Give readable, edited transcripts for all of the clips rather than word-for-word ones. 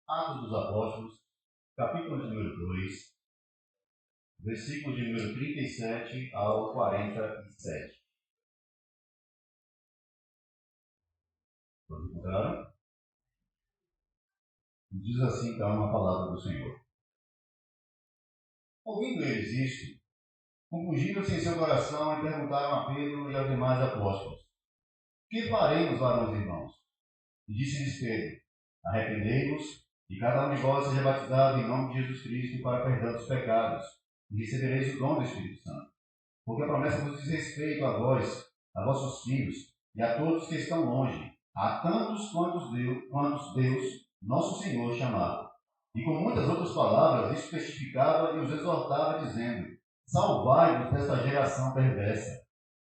Atos dos Apóstolos, capítulo de número 2, versículo de número 37 ao 47. Todos encontraram? Diz assim então a palavra do Senhor. Ouvindo eles isto, compungiram-se em seu coração e perguntaram a Pedro e aos demais apóstolos: Que faremos, varões e irmãos? E disse-lhes Pedro: Arrependei-vos, e cada um de vós seja batizado em nome de Jesus Cristo para perdão dos pecados, e recebereis o dom do Espírito Santo. Porque a promessa vos diz respeito a vós, a vossos filhos, e a todos que estão longe, a tantos quantos Deus, nosso Senhor, chamava. E com muitas outras palavras lhes testificava e os exortava, dizendo: Salvai-vos desta geração perversa.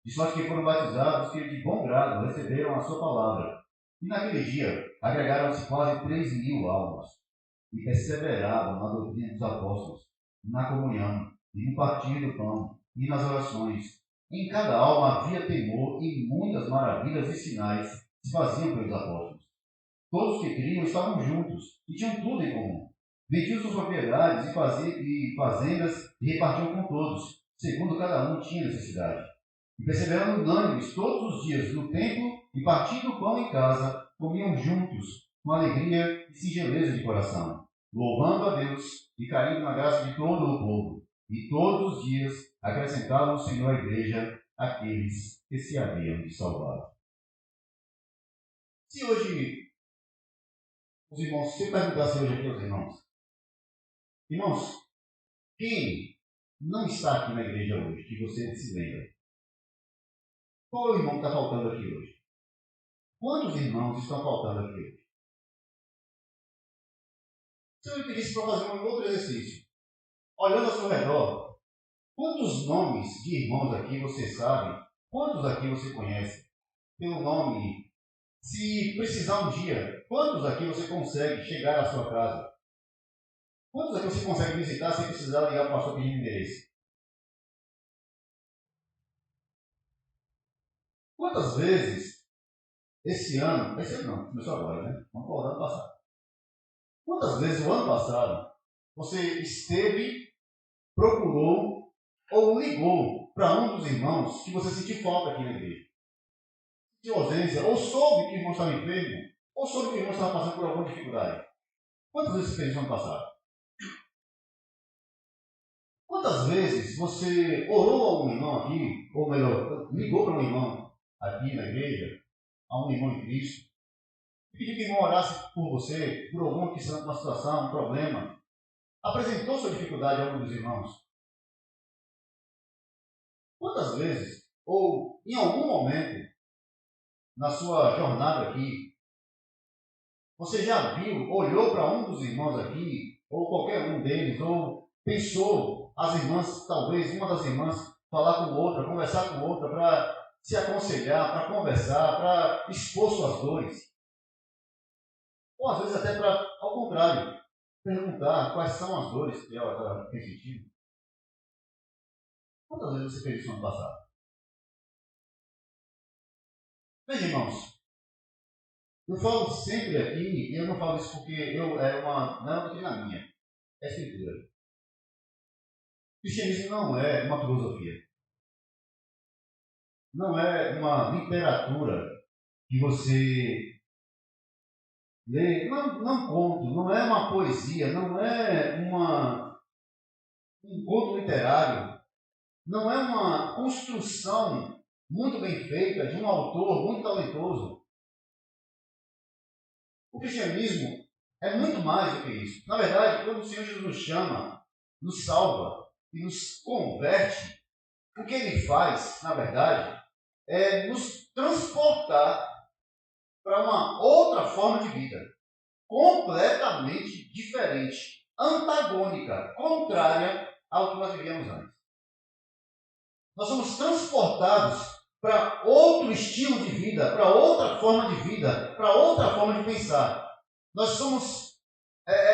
De sorte que foram batizados que de bom grado receberam a sua palavra. E naquele dia agregaram-se quase 3.000 almas, e perseveravam na doutrina dos apóstolos, na comunhão, e no partir do pão, e nas orações. Em cada alma havia temor, e muitas maravilhas e sinais se faziam pelos apóstolos. Todos que criam estavam juntos, e tinham tudo em comum. Vendiam suas propriedades e fazendas, e repartiam com todos, segundo cada um tinha necessidade. E perseverando unânimes todos os dias no templo, e partindo o pão em casa, comiam juntos, com alegria e singeleza de coração, louvando a Deus e caindo na graça de todo o povo. E todos os dias acrescentava o Senhor à igreja aqueles que se haviam de salvar. Se hoje os irmãos, se eu perguntasse hoje aqui aos irmãos, quem não está aqui na igreja hoje, que você se lembra? Qual é o irmão que está faltando aqui hoje? Quantos irmãos estão faltando aqui hoje? Se eu lhe pedisse para fazer um outro exercício, olhando ao seu redor, quantos nomes de irmãos aqui você sabe? Quantos aqui você conhece? Pelo nome, se precisar um dia, quantos aqui você consegue chegar à sua casa? Quantos aqui você consegue visitar sem precisar ligar para o pastor pedindo endereço? Quantas vezes esse ano não, começou agora, né? Vamos para o ano passado. Quantas vezes o ano passado você esteve, procurou ou ligou para um dos irmãos que você sentiu falta aqui na igreja? De ausência, ou soube que o irmão estava enfermo, ou soube que o irmão estava passando por alguma dificuldade? Quantas vezes você fez isso no ano passado? Quantas vezes você orou a um irmão aqui, ou melhor, ligou para um irmão aqui na igreja, a um irmão em Cristo, e pediu que o irmão orasse por você, por alguma questão, uma situação, um problema, apresentou sua dificuldade a um dos irmãos? Quantas vezes, ou em algum momento, na sua jornada aqui, você já viu, olhou para um dos irmãos aqui, ou qualquer um deles, ou pensou as irmãs, talvez uma das irmãs, falar com outra, conversar com outra, para se aconselhar, para conversar, para expor suas dores? Ou às vezes até para, ao contrário, perguntar quais são as dores que ela tem sentido? Quantas vezes você fez isso no ano passado? Bem, irmãos, eu falo sempre aqui, e eu não falo isso porque não é uma doutrina minha, é escritura. O cristianismo não é uma filosofia. Não é uma literatura que você lê. Não conto, não é uma poesia, não é um conto literário, não é uma construção muito bem feita de um autor muito talentoso. O cristianismo é muito mais do que isso. Na verdade, quando o Senhor Jesus nos chama, nos salva e nos converte, o que Ele faz, na verdade, é nos transportar para uma outra forma de vida, completamente diferente, antagônica, contrária ao que nós vivíamos antes. Nós somos transportados para outro estilo de vida, para outra forma de vida, para outra forma de pensar. Nós somos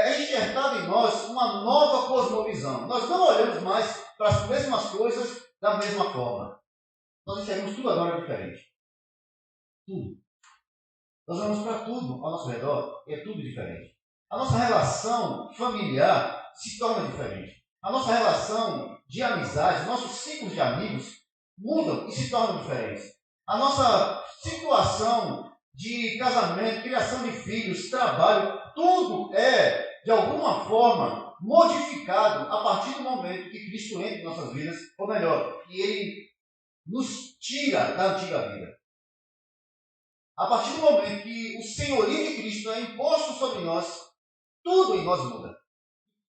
enxertado em nós uma nova cosmovisão. Nós não olhamos mais para as mesmas coisas da mesma forma. Nós enxergamos tudo agora diferente. Tudo. Nós vamos para tudo ao nosso redor, é tudo diferente. A nossa relação familiar se torna diferente. A nossa relação de amizade, nossos ciclos de amigos mudam e se tornam diferentes. A nossa situação de casamento, criação de filhos, trabalho, tudo é, de alguma forma, modificado a partir do momento que Cristo entra em nossas vidas, ou melhor, que Ele nos tira da antiga vida. A partir do momento que o senhorio de Cristo é imposto sobre nós, tudo em nós muda.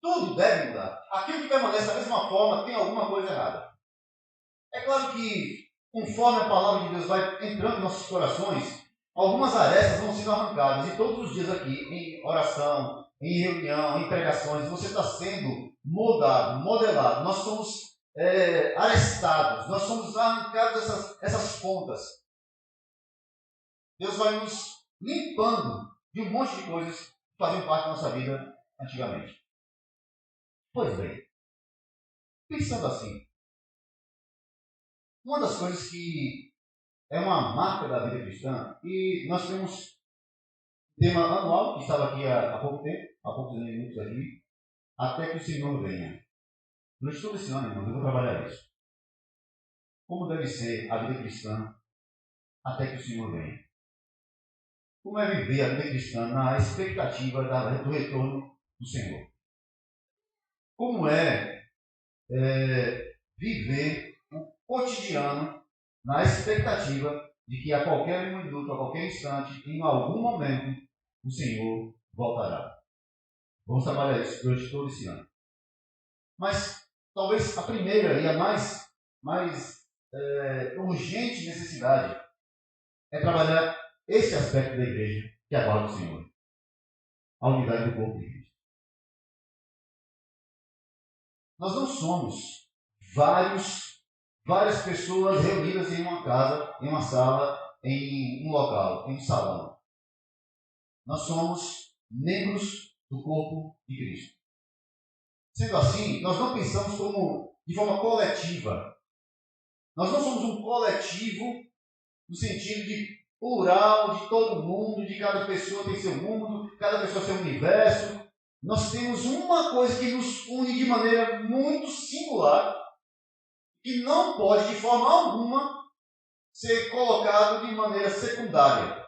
Tudo deve mudar. Aquilo que permanece da mesma forma tem alguma coisa errada. É claro que, conforme a palavra de Deus vai entrando em nossos corações, algumas arestas vão sendo arrancadas. E todos os dias aqui, em oração, em reunião, em pregações, você está sendo moldado, modelado. Nós somos arestados, nós somos arrancados essas pontas. Deus vai nos limpando de um monte de coisas que faziam parte da nossa vida antigamente. Pois bem, pensando assim, uma das coisas que é uma marca da vida cristã, e nós temos um tema anual, que estava aqui há pouco tempo, há poucos minutos aqui, até que o Senhor venha. Durante todo esse ano, irmãos, eu vou trabalhar isso. Como deve ser a vida cristã até que o Senhor venha? Como é viver a vida cristã na expectativa do retorno do Senhor? Como é viver o cotidiano na expectativa de que a qualquer minuto, a qualquer instante, em algum momento, o Senhor voltará? Vamos trabalhar isso durante todo esse ano. Mas talvez a primeira e a mais urgente necessidade é trabalhar esse aspecto da igreja que aguarda o Senhor. A unidade do corpo de Cristo. Nós não somos várias pessoas reunidas em uma casa, em uma sala, em um local, em um salão. Nós somos membros do corpo de Cristo. Sendo assim, nós não pensamos de forma coletiva. Nós não somos um coletivo no sentido de plural, de todo mundo, de cada pessoa tem seu mundo, cada pessoa seu universo. Nós temos uma coisa que nos une de maneira muito singular, que não pode, de forma alguma, ser colocado de maneira secundária.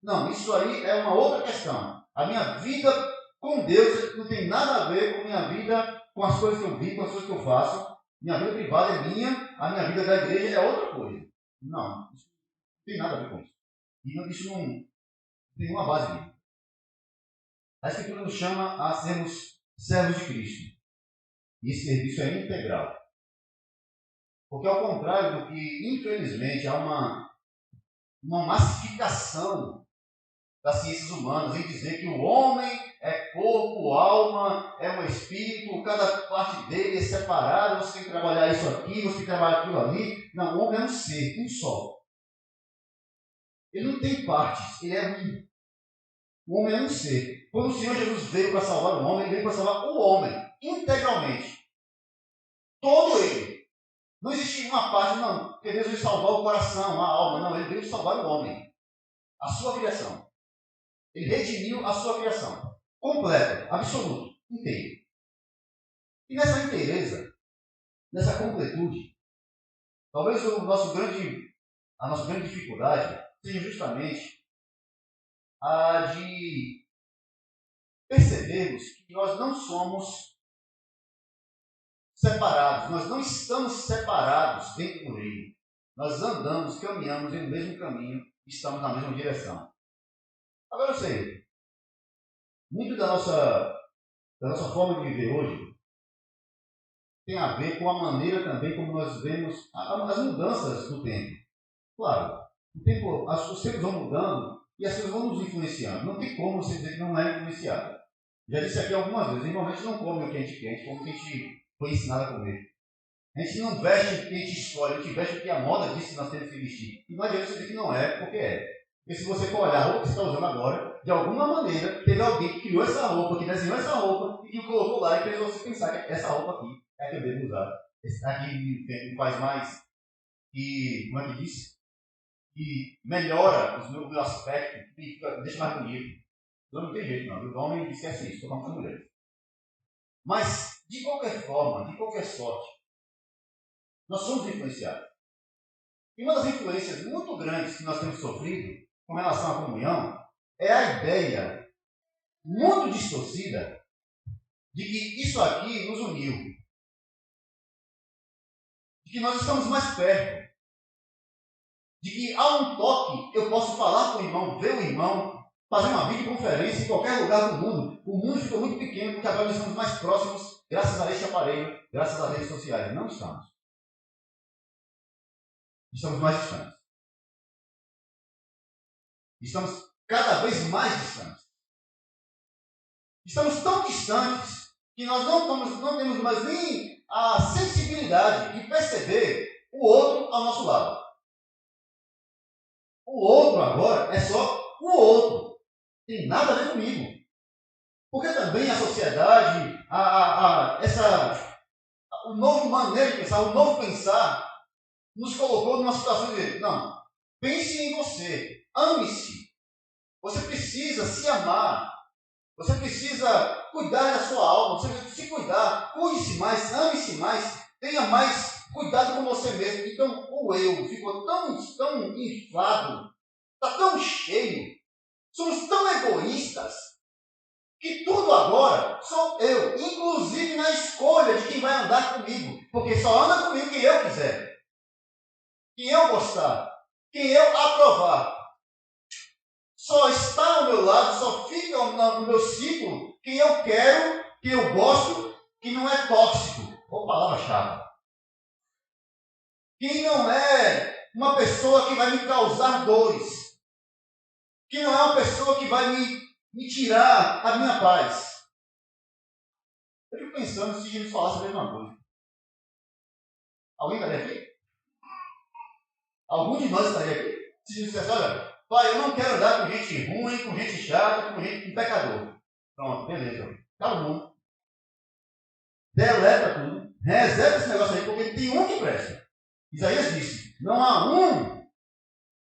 Não, isso aí é uma outra questão. A minha vida com Deus não tem nada a ver com a minha vida, com as coisas que eu vivo, com as coisas que eu faço. Minha vida privada é minha, a minha vida da igreja é outra coisa. Não, isso não tem nada a ver com isso. E isso não tem nenhuma base bíblica. A Escritura nos chama a sermos servos de Cristo. E esse serviço é integral. Porque ao contrário do que, infelizmente, há uma massificação das ciências humanas em dizer que o homem é corpo, alma, é um espírito, cada parte dele é separada, você tem que trabalhar isso aqui, você tem que trabalhar aquilo ali. Não, o homem é um ser, um só. Ele não tem partes, ele é um. O homem é um ser. Quando o Senhor Jesus veio para salvar o homem, ele veio para salvar o homem, integralmente. Todo ele. Não existia uma parte, não, que Deus veio salvar o coração, a alma. Não, ele veio salvar o homem. A sua criação. Ele redimiu a sua criação. Completa, absoluto, inteiro. E nessa inteireza, nessa completude, talvez a nossa grande dificuldade seja justamente a de percebermos que nós não somos separados, nós não estamos separados dentro do reino. Nós andamos, caminhamos no mesmo caminho, estamos na mesma direção. Agora eu sei, muito da nossa forma de viver hoje tem a ver com a maneira também como nós vemos as mudanças do tempo. Claro, os tempos vão mudando e as coisas vão nos influenciando. Não tem como você dizer que não é influenciado. Já disse aqui algumas vezes, normalmente a gente não come o que a gente quer, a gente come o que a gente foi ensinado a comer. A gente não veste o que a gente escolhe, a gente veste o que a moda diz que nós temos que vestir. E não adianta você dizer que não é, porque é. Porque se você for olhar a roupa que você está usando agora, de alguma maneira, teve alguém que criou essa roupa, que desenhou essa roupa e que colocou lá e fez você pensar que essa roupa aqui é a que eu devo usar esse aqui me faz mais, e, como é que diz? Que melhora o meu aspecto, e deixa mais bonito. Não tem jeito, não. O homem esquece isso, estou falando com as mulheres. Mas, de qualquer forma, de qualquer sorte, nós somos influenciados. E uma das influências muito grandes que nós temos sofrido com relação à comunhão é a ideia muito distorcida de que isso aqui nos uniu. De que nós estamos mais perto. De que a um toque eu posso falar com o irmão, ver o irmão, fazer uma videoconferência em qualquer lugar do mundo. O mundo ficou muito pequeno porque agora nós estamos mais próximos graças a este aparelho, graças às redes sociais. Não estamos. Estamos mais distantes. Estamos cada vez mais distantes. Estamos tão distantes que nós não temos mais nem a sensibilidade de perceber o outro ao nosso lado. O outro agora é só o outro. Tem nada a ver comigo. Porque também a sociedade, o novo maneira de pensar, o novo pensar, nos colocou numa situação de, não, pense em você, ame-se. Você precisa se amar. Você precisa cuidar da sua alma. Você precisa se cuidar. Cuide-se mais, ame-se mais, tenha mais cuidado com você mesmo. Então, o eu ficou tão inflado, está tão cheio, somos tão egoístas, que tudo agora sou eu, inclusive na escolha de quem vai andar comigo, porque só anda comigo quem eu quiser, quem eu gostar, quem eu aprovar. Só está ao meu lado, só fica no meu ciclo quem eu quero, quem eu gosto, que não é tóxico. Ou palavra chata. Quem não é uma pessoa que vai me causar dores. Quem não é uma pessoa que vai me tirar a minha paz. Eu fico pensando se Jesus falasse a mesma coisa. Alguém estaria aqui? Algum de nós estaria aqui? Se Jesus dissesse, olha, pai, eu não quero andar com gente ruim, com gente chata, com pecador. Pronto, beleza. Acabou. Deleta tudo. Reseta esse negócio aí, porque tem um que presta. Isaías disse, não há um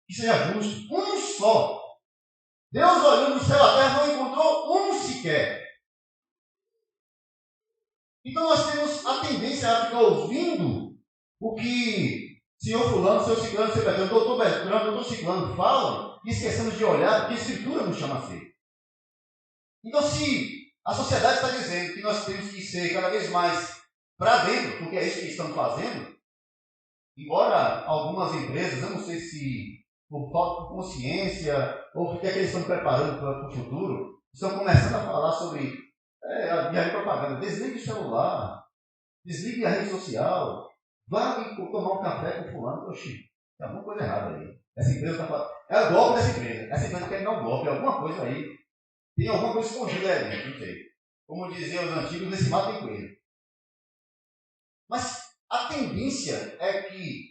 que seja justo. Um só. Deus olhou no céu, a terra não encontrou um sequer. Então nós temos a tendência a ficar ouvindo o que senhor fulano, seu ciclano, seu Bertrano, doutor Bertrano, doutor ciclano falam, e esquecemos de olhar porque a Escritura nos chama a ser. Então, se a sociedade está dizendo que nós temos que ser cada vez mais para dentro, porque é isso que estamos fazendo, embora algumas empresas, eu não sei se por falta de consciência ou porque eles estão preparando para o futuro, estão começando a falar sobre a propaganda. Desligue o celular, desligue a rede social, vá tomar um café com fulano. Oxi, tem alguma coisa errada aí. Essa empresa está falando. É o golpe dessa empresa. Essa empresa quer dar um golpe, alguma coisa aí. Tem alguma coisa escondida aí dentro, não sei. Como diziam os antigos, nesse mato tem coelho. Mas a tendência é que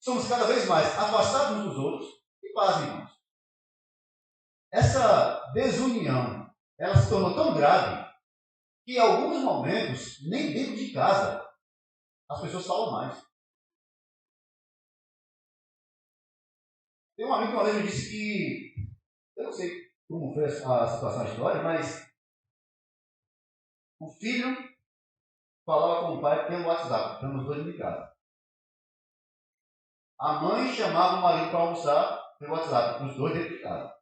somos cada vez mais afastados uns dos outros e paz, irmãos. Essa desunião, ela se tornou tão grave que em alguns momentos, nem dentro de casa, as pessoas falam mais. Tem um amigo que uma vez me disse que, eu não sei como foi a situação da história, mas o filho falava com o pai pelo WhatsApp, estamos os dois de casa. A mãe chamava o marido para almoçar pelo WhatsApp, os dois dentro de casa.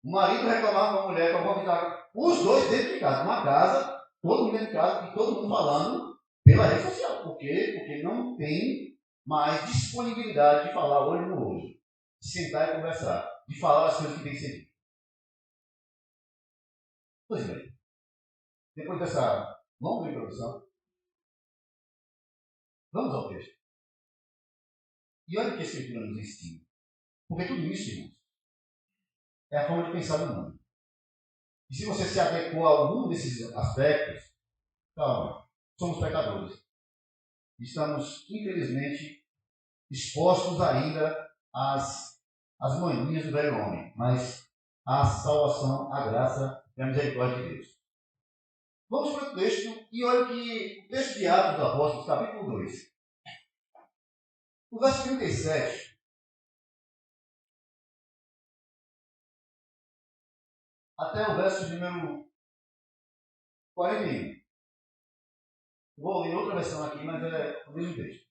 O marido reclamava com a mulher para almoçar, os dois dentro de casa. Uma casa, todo mundo dentro de casa, e todo mundo falando pela rede social. Por quê? Porque não tem mais disponibilidade de falar olho no olho, de sentar e conversar, de falar as coisas que tem que ser ditas. Pois bem, depois dessa longa introdução, vamos ao texto. E olha o que a Escritura nos ensina. Porque tudo isso, irmãos, é a forma de pensar do mundo. E se você se adequou a algum desses aspectos, calma, somos pecadores. Estamos, infelizmente, expostos ainda às manias do velho homem, mas à salvação, à graça e à misericórdia de Deus. Vamos para o texto e olha que o texto de Atos dos Apóstolos, capítulo 2. O verso 37 até o verso de número 41. Vou ler outra versão aqui, mas é o mesmo texto.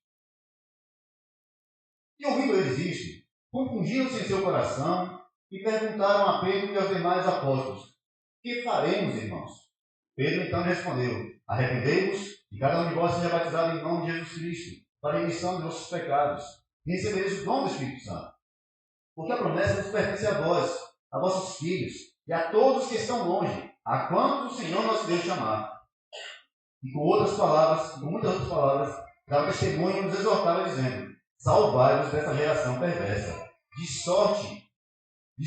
E ouvindo eles isto, compungiram-se em seu coração e perguntaram a Pedro e aos demais apóstolos: que faremos, irmãos? Pedro então respondeu: arrependei-vos e cada um de vós seja batizado em nome de Jesus Cristo, para a remissão de vossos pecados, e recebereis o dom do Espírito Santo. Porque a promessa nos pertence a vós, a vossos filhos, e a todos que estão longe, a quantos o Senhor nosso Deus chamar. E com muitas outras palavras, dava testemunho e nos exortava, dizendo: salvai-vos dessa geração perversa. De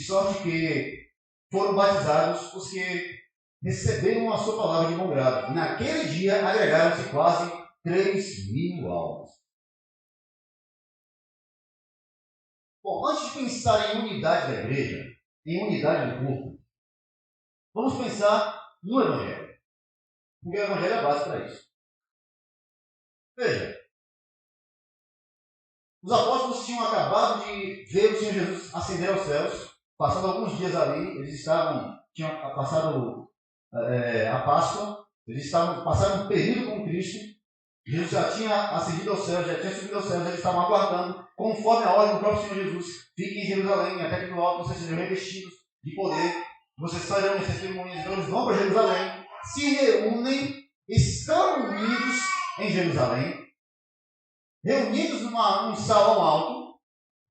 sorte que foram batizados os que receberam a sua palavra de bom grado. E naquele dia agregaram-se quase 3.000 almas. Bom, antes de pensar em unidade da igreja, em unidade do corpo, vamos pensar no Evangelho. Porque o Evangelho é a base para isso. Veja, os apóstolos tinham acabado de ver o Senhor Jesus ascender aos céus. Passando alguns dias ali, eles tinham passado a Páscoa, passaram um período com Cristo. Jesus já tinha ascendido aos céus, já tinha subido aos céus, eles estavam aguardando, conforme a ordem do próprio Senhor Jesus: fiquem em Jerusalém, até que do alto vocês sejam revestidos de poder, vocês serão minhas testemunhas. Então eles vão para Jerusalém, se reúnem, estão unidos em Jerusalém, reunidos num salão alto,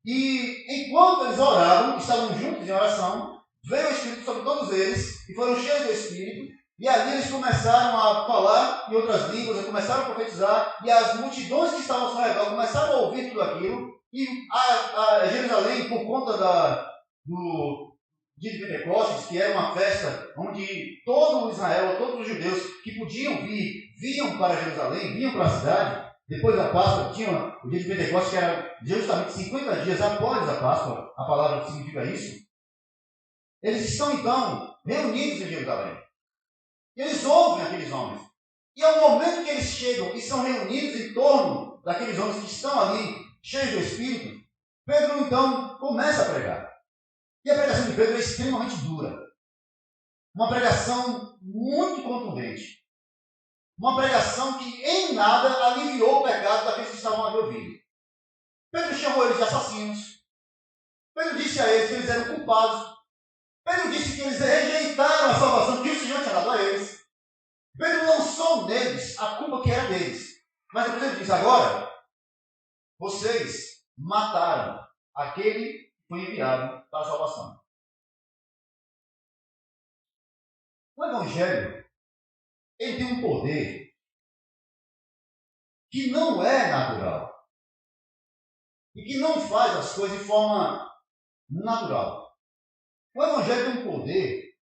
e enquanto eles oravam, estavam juntos em oração, veio o Espírito sobre todos eles, e foram cheios do Espírito, e ali eles começaram a falar em outras línguas, começaram a profetizar, e as multidões que estavam ao seu redor começaram a ouvir tudo aquilo, e a Jerusalém, por conta do dia de Pentecostes, que era uma festa onde todo Israel, todos os judeus que podiam vir, vinham para Jerusalém, vinham para a cidade. Depois da Páscoa, tinha o dia de Pentecostes, que era justamente 50 dias após a Páscoa, a palavra significa isso. Eles estão, então, reunidos em Jerusalém. E eles ouvem aqueles homens. E ao momento que eles chegam e são reunidos em torno daqueles homens que estão ali, cheios do Espírito, Pedro, então, começa a pregar. E a pregação de Pedro é extremamente dura. Uma pregação muito contundente. Uma pregação que em nada aliviou o pecado daqueles que estavam ali ouvindo. Pedro chamou eles de assassinos. Pedro disse a eles que eles eram culpados. Pedro disse que eles rejeitaram a salvação que o Senhor tinha dado a eles. Pedro lançou neles a culpa que era deles. Mas depois ele diz: agora, vocês mataram aquele que foi enviado para a salvação. O Evangelho, ele tem um poder que não é natural. E que não faz as coisas de forma natural. O Evangelho tem um poder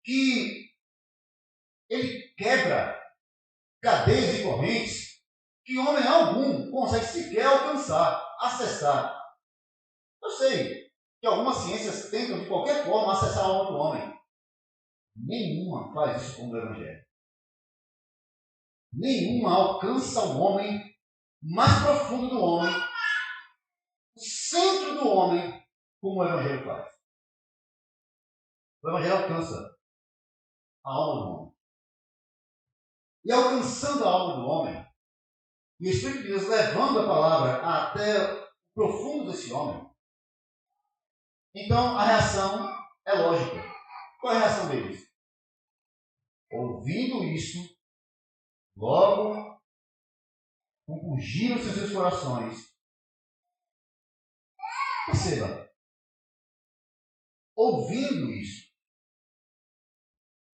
que ele quebra cadeias e correntes que homem algum consegue sequer alcançar, acessar. Eu sei que algumas ciências tentam de qualquer forma acessar a alma do homem. Nenhuma faz isso como o Evangelho. Nenhuma alcança o homem mais profundo do homem, o centro do homem, como o Evangelho faz. O Evangelho alcança a alma do homem. E alcançando a alma do homem, e o Espírito de Deus levando a palavra até o profundo desse homem, então a reação é lógica. Qual é a reação deles? Ouvindo isso, logo compungiram-se os seus corações. Perceba, ouvindo isso,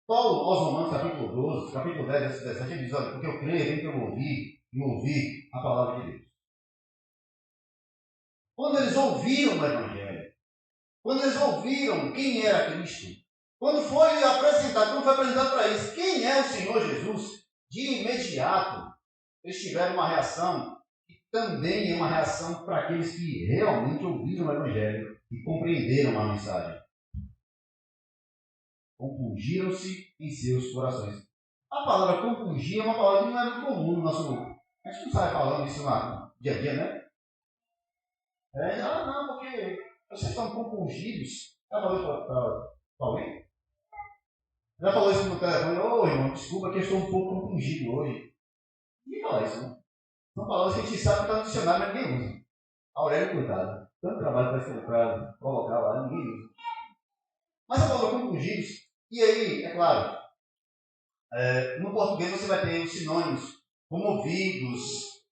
Paulo, aos Romanos, capítulo 12, capítulo 10, verso 17, ele diz: olha, porque eu creio em que eu ouvi e ouvi a palavra de Deus. Quando eles ouviram o Evangelho, quando eles ouviram quem era Cristo, quando foi apresentado para eles quem é o Senhor Jesus, de imediato eles tiveram uma reação que também é uma reação para aqueles que realmente ouviram o Evangelho e compreenderam a mensagem. Compungiram-se em seus corações. A palavra compungir é uma palavra que não é muito comum no nosso. A gente não sai falando isso lá no dia a dia, né? Não, porque vocês estão compungidos. Já falou isso para alguém? Já falou isso no telefone? Ô irmão, desculpa que eu estou um pouco compungido hoje. Ninguém fala isso, não. São palavras que a gente sabe que está no dicionário, mas ninguém usa. Aurélio, cuidado. Tanto trabalho para colocar lá, ninguém usa. Mas a palavra compungidos, e aí, é claro, no português você vai ter os sinônimos comovidos,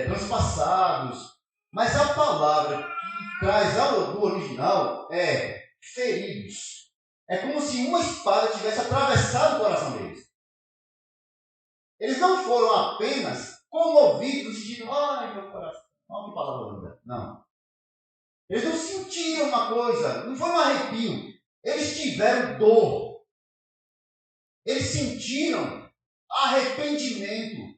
transpassados, mas a palavra que traz do original é feridos. É como se uma espada tivesse atravessado o coração deles. Eles não foram apenas comovidos no sentido, ai meu coração, olha que palavra linda. Não. Eles não sentiram uma coisa, não foi um arrepio. Eles tiveram dor. Eles sentiram arrependimento.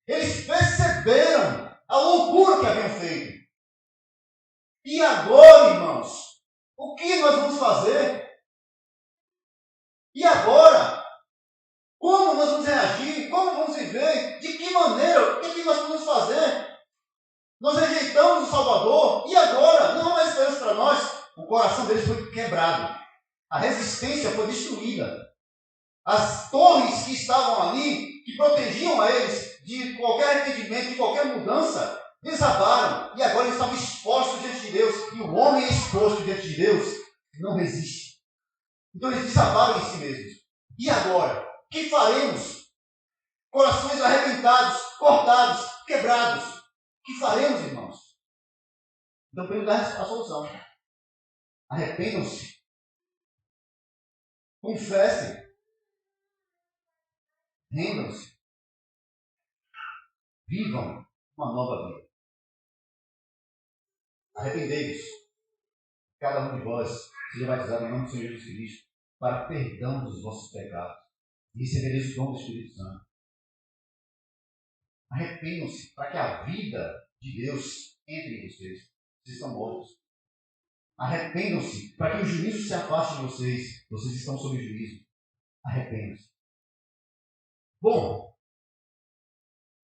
Eles perceberam a loucura que haviam feito. E agora, irmãos, o que nós vamos fazer? E agora? Como nós vamos reagir? Como vamos viver? De que maneira? O que nós podemos fazer? Nós rejeitamos o Salvador e agora? Não há mais esperança para nós. O coração deles foi quebrado. A resistência foi destruída. As torres que estavam ali, que protegiam a eles de qualquer arrependimento, de qualquer mudança, desabaram. E agora eles estavam expostos diante de Deus. E o homem exposto diante de Deus não resiste. Então eles desabaram em si mesmos. E agora? O que faremos? Corações arrebentados, cortados, quebrados. O que faremos, irmãos? Então, primeiro dar a solução. Arrependam-se. Confessem. Rendam-se. Vivam uma nova vida. Arrependei-vos. Cada um de vós seja batizado em nome do Senhor Jesus Cristo para perdão dos vossos pecados. E recebereis o dom do Espírito Santo. Arrependam-se para que a vida de Deus entre em vocês. Vocês estão mortos. Arrependam-se para que o juízo se afaste de vocês. Vocês estão sob juízo. Arrependam-se. Bom,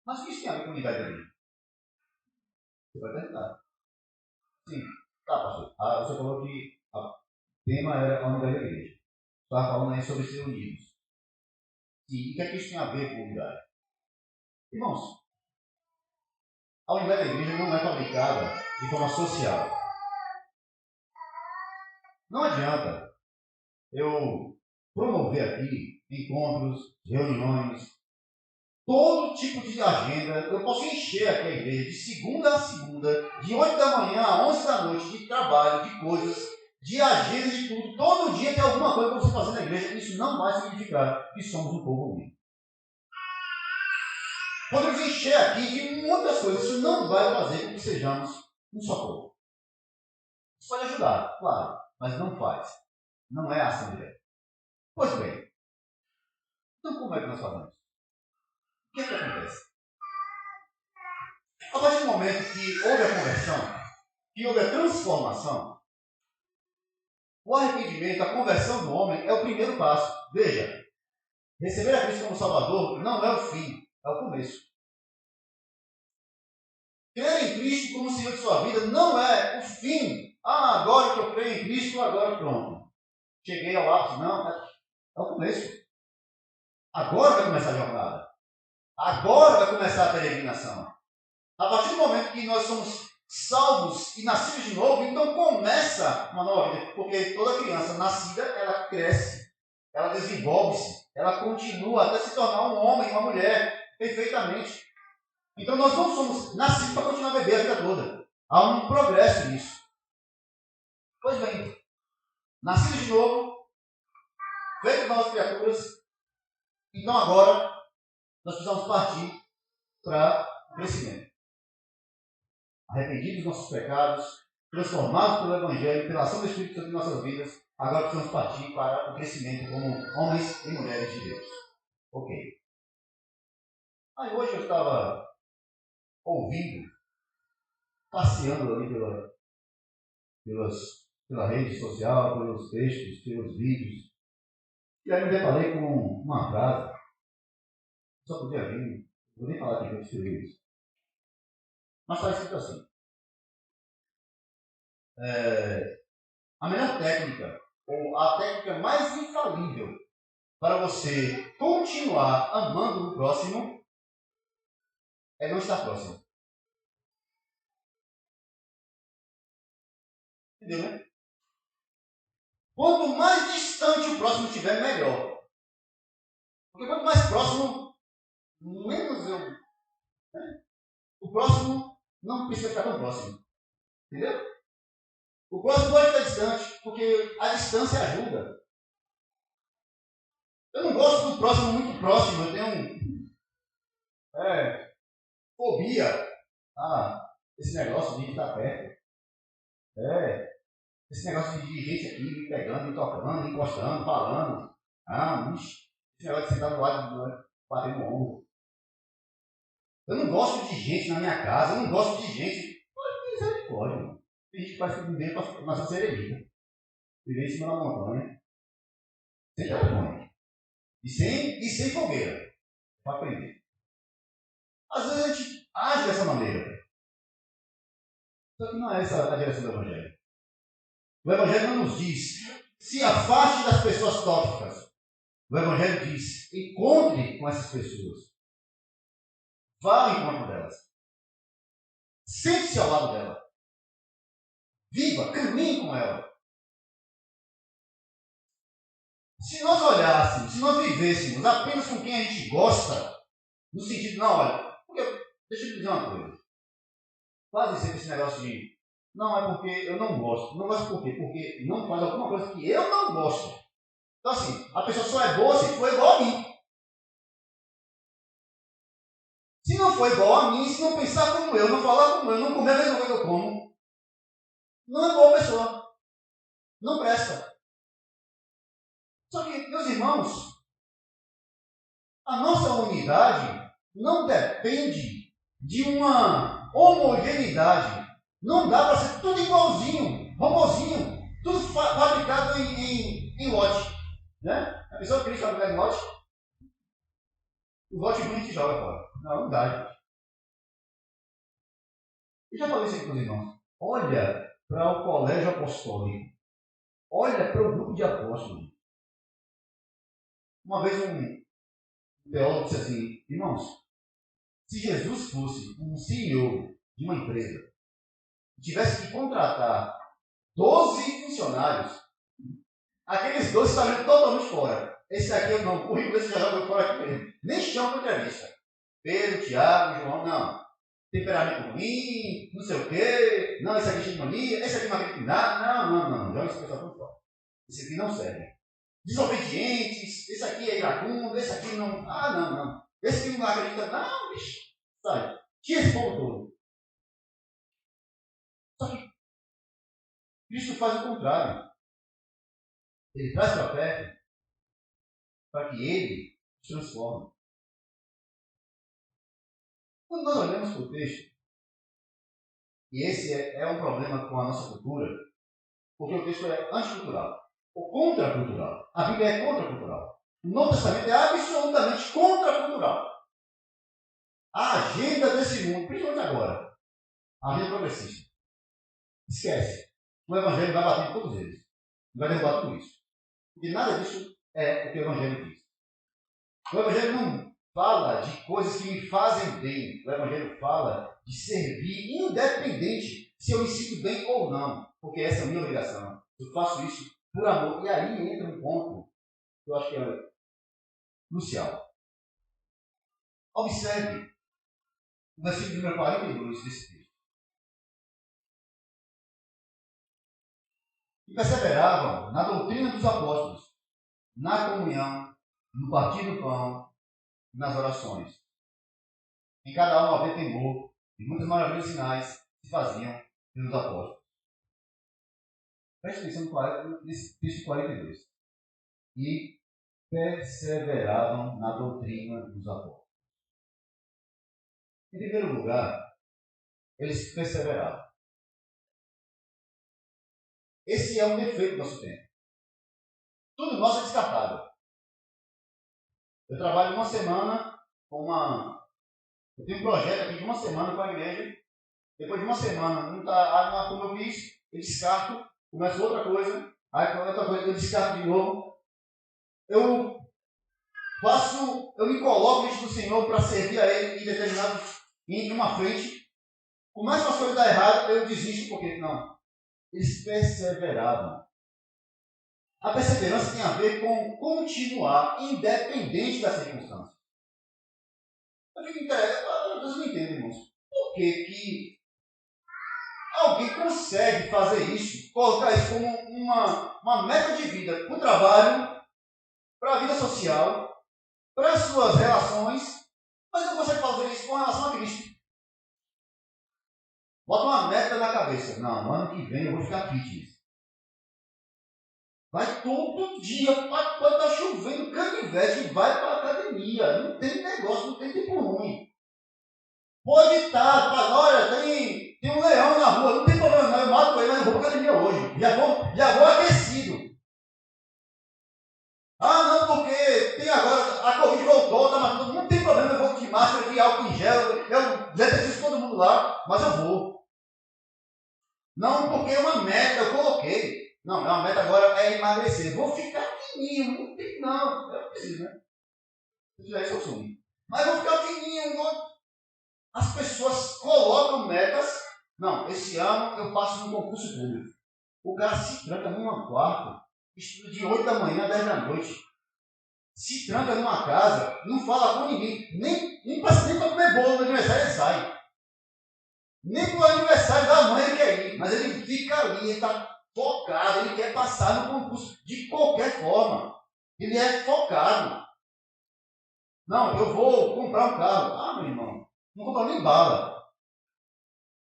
mas o que isso tem a ver com unidade da vida? Você vai perguntar. Sim. Tá, pastor. Você falou que o tema era a unidade da igreja. Você estava falando aí sobre ser unidos. Sim. E o que é que isso tem a ver com unidade? Irmãos, a unidade da igreja não é fabricada de forma social. Não adianta eu promover aqui encontros, reuniões, todo tipo de agenda. Eu posso encher aqui a igreja de segunda a segunda, de 8 da manhã a 11 da noite, de trabalho, de coisas, de agenda, de tudo. Todo dia tem alguma coisa para você fazer na igreja. Isso não vai significar que somos um povo unido. Podemos encher aqui de muitas coisas. Isso não vai fazer com que sejamos um só povo. Isso pode ajudar, claro, mas não faz. Não é a ação direta. Pois bem, então como é que nós fazemos? O que é que acontece? A partir do momento que houve a conversão, que houve a transformação, o arrependimento, a conversão do homem é o primeiro passo. Veja, receber a Cristo como Salvador não é o fim, é o começo. Crer em Cristo como Senhor de sua vida não é o fim. Agora que eu creio em Cristo, agora pronto. Cheguei ao ápice. Não, é o começo. Agora vai começar a jornada. Agora vai começar a peregrinação. A partir do momento que nós somos salvos e nascidos de novo, então começa uma nova vida. Porque toda criança nascida, ela cresce, ela desenvolve-se, ela continua até se tornar um homem, uma mulher, perfeitamente. Então nós não somos nascidos para continuar a beber a vida toda. Há um progresso nisso. Pois bem, nascidos de novo, feitos novas criaturas, então agora nós precisamos partir para o crescimento. Arrependidos dos nossos pecados, transformados pelo Evangelho, pela ação do Espírito Santo em nossas vidas, agora precisamos partir para o crescimento como homens e mulheres de Deus. Ok. Aí hoje eu estava ouvindo, passeando ali pela rede social, pelos textos, pelos vídeos, e aí me deparei com uma frase Só podia vir. Não vou nem falar que eu escrevi isso. Mas está escrito assim. A melhor técnica, ou a técnica mais infalível para você continuar amando o próximo é não estar próximo. Entendeu, né? Quanto mais distante o próximo estiver, melhor. Porque quanto mais próximo, menos eu. Né? O próximo não precisa ficar tão próximo. Entendeu? O próximo pode estar distante, porque a distância ajuda. Eu não gosto do próximo muito próximo. Eu tenho fobia. Esse negócio de estar perto. Esse negócio de gente aqui me pegando, me tocando, me encostando, falando. Esse negócio de sentar do lado, bater no ombro. Eu não gosto de gente na minha casa, eu não gosto de gente. Misericórdia, mano. Tem gente que faz que viver na sua serelita. Viver em cima da montanha. Sem telefone. E sem fogueira. Para aprender. Às vezes a gente age dessa maneira. Só que não é essa a direção do Evangelho. O Evangelho não nos diz: se afaste das pessoas tóxicas. O Evangelho diz: encontre com essas pessoas. Vá ao encontro delas. Sente-se ao lado dela. Viva, caminhe com ela. Se nós olhássemos, se nós vivêssemos apenas com quem a gente gosta, no sentido, não, olha, porque, deixa eu te dizer uma coisa. Quase sempre esse negócio de, não, é porque eu não gosto. Não gosto por quê? Porque não faz alguma coisa que eu não gosto. Então assim, a pessoa só é boa se for igual a mim. Se não for igual a mim, se não pensar como eu, não falar como eu, não comer a mesma coisa que eu como, não é boa pessoa. Não presta. Só que, meus irmãos, a nossa unidade não depende de uma homogeneidade. Não dá para ser tudo igualzinho, robozinho, tudo fabricado em lote. Né? A pessoa que queria fabricar em lote, o lote ruim a gente joga fora. Não dá, gente. Eu já falei isso aqui com os irmãos. Olha para o colégio apostólico. Olha para o grupo de apóstolos. Uma vez um teólogo disse assim: irmãos, se Jesus fosse um CEO de uma empresa e tivesse que contratar 12 funcionários, aqueles 12 estariam totalmente fora. Esse aqui eu não, o currículo desse já joga fora aqui mesmo. Nem chama para entrevista. Pedro, Tiago, João, não. Temperamento ruim, não sei o quê, não, esse aqui é mania, esse aqui não acredita em nada, não, joga esse pessoal tudo fora. Esse aqui não serve. Desobedientes, esse aqui é iracundo, esse aqui não, não. Esse aqui não acredita, não, bicho, sai. Tinha esse povo todo. Só que Cristo faz o contrário. Ele traz para perto para que ele se transforme. Quando nós olhamos para o texto, e esse é um problema com a nossa cultura, porque o texto é anticultural, ou contracultural. A Bíblia é contracultural. O Novo Testamento é absolutamente contracultural. A agenda desse mundo, principalmente agora, a agenda progressista, esquece. O Evangelho vai bater em todos eles. Vai derrubar tudo isso. Porque nada disso é o que o Evangelho diz. O Evangelho não fala de coisas que me fazem bem. O Evangelho fala de servir, independente se eu me sinto bem ou não. Porque essa é a minha obrigação. Eu faço isso por amor. E aí entra um ponto que eu acho que é crucial. Observe o versículo número 42 desse texto. E perseveravam na doutrina dos apóstolos, na comunhão, no partir do pão, nas orações. Em cada um havia temor, e muitas maravilhas e sinais se faziam pelos apóstolos. Preste atenção nesse texto 42. E perseveravam na doutrina dos apóstolos. Em primeiro lugar, eles perseveravam. Esse é um defeito do nosso tempo. Tudo nosso é descartável. Eu trabalho uma semana Eu tenho um projeto aqui de uma semana com a igreja. Depois de uma semana, não está como eu quis, eu descarto, começo outra coisa, aí outra coisa, eu descarto de novo. Eu me coloco diante do Senhor para servir a Ele em determinado, em uma frente. Começa as coisas a dar errado, eu desisto, porque não. Eles perseveravam. A perseverança tem a ver com continuar, independente da circunstância. Eu fico interessado, vocês não entendem, irmãos. Por que alguém consegue fazer isso, colocar isso como uma meta de vida para o trabalho, para a vida social, para as suas relações, mas não consegue fazer isso com relação a Cristo? Bota uma meta na cabeça. Não, no ano que vem eu vou ficar fitness. Vai todo dia, pode estar chovendo, canivete, vai para a academia. Não tem negócio, não tem tempo ruim. Pode estar, olha, tem um leão na rua, não tem problema não, eu mato ele, mas eu vou para a academia hoje. Já vou aquecido. Ah, não, porque tem agora, a Covid voltou, tá matando, não tem problema, eu vou de máscara, de álcool em gel, eu detesto todo mundo lá, mas eu vou. Não, porque é uma meta, eu coloquei. Não, a meta agora é emagrecer. Vou ficar fininho, não tem não, eu não preciso, né? Se fizer isso, eu sumo. Mas vou ficar fininho, As pessoas colocam metas. Não, esse ano eu passo num concurso público. O cara se tranca num quarto, estuda de 8 da manhã a 10 da noite. Se tranca numa casa, não fala com ninguém. Nem para comer bolo no aniversário ele sai. Nem para o aniversário da mãe ele quer ir. Mas ele fica ali, ele está focado, ele quer passar no concurso de qualquer forma. Ele é focado. Não, eu vou comprar um carro. Ah, meu irmão, não compra nem bala.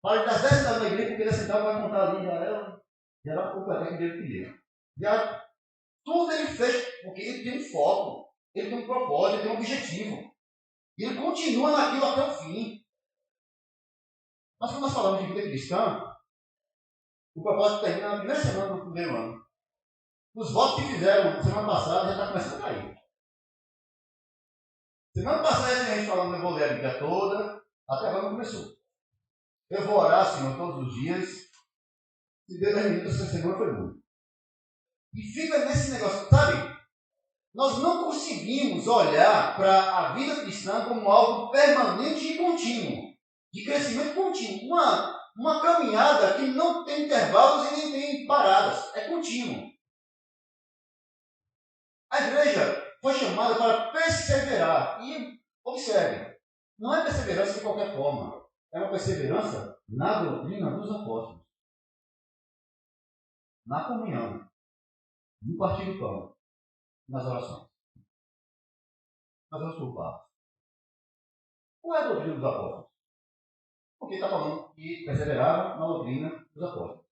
Para das 10 centavos na igreja, porque 10 centavos vai contar ali, já era pouco até que Deus queria. Já tudo ele fez, porque ele tem um foco, ele tem um propósito, ele tem um objetivo. E ele continua naquilo até o fim. Mas quando nós falamos de vida cristã, o propósito termina na primeira semana do primeiro ano. Os votos que fizeram semana passada já está começando a cair. Semana passada a gente falando, eu vou ler a Bíblia toda, até agora não começou. Eu vou orar, Senhor, todos os dias. Se Deus permitir, essa semana foi muito. E fica nesse negócio, sabe? Nós não conseguimos olhar para a vida cristã como algo permanente e contínuo, de crescimento contínuo. Uma caminhada que não tem intervalos e nem tem paradas. É contínuo. A igreja foi chamada para perseverar. E, observe, não é perseverança de qualquer forma. É uma perseverança na doutrina dos apóstolos. Na comunhão. No partir do pão. Nas orações. Mas vamos por partes. Qual é a doutrina dos apóstolos? Porque está falando que perseverava na doutrina dos apóstolos.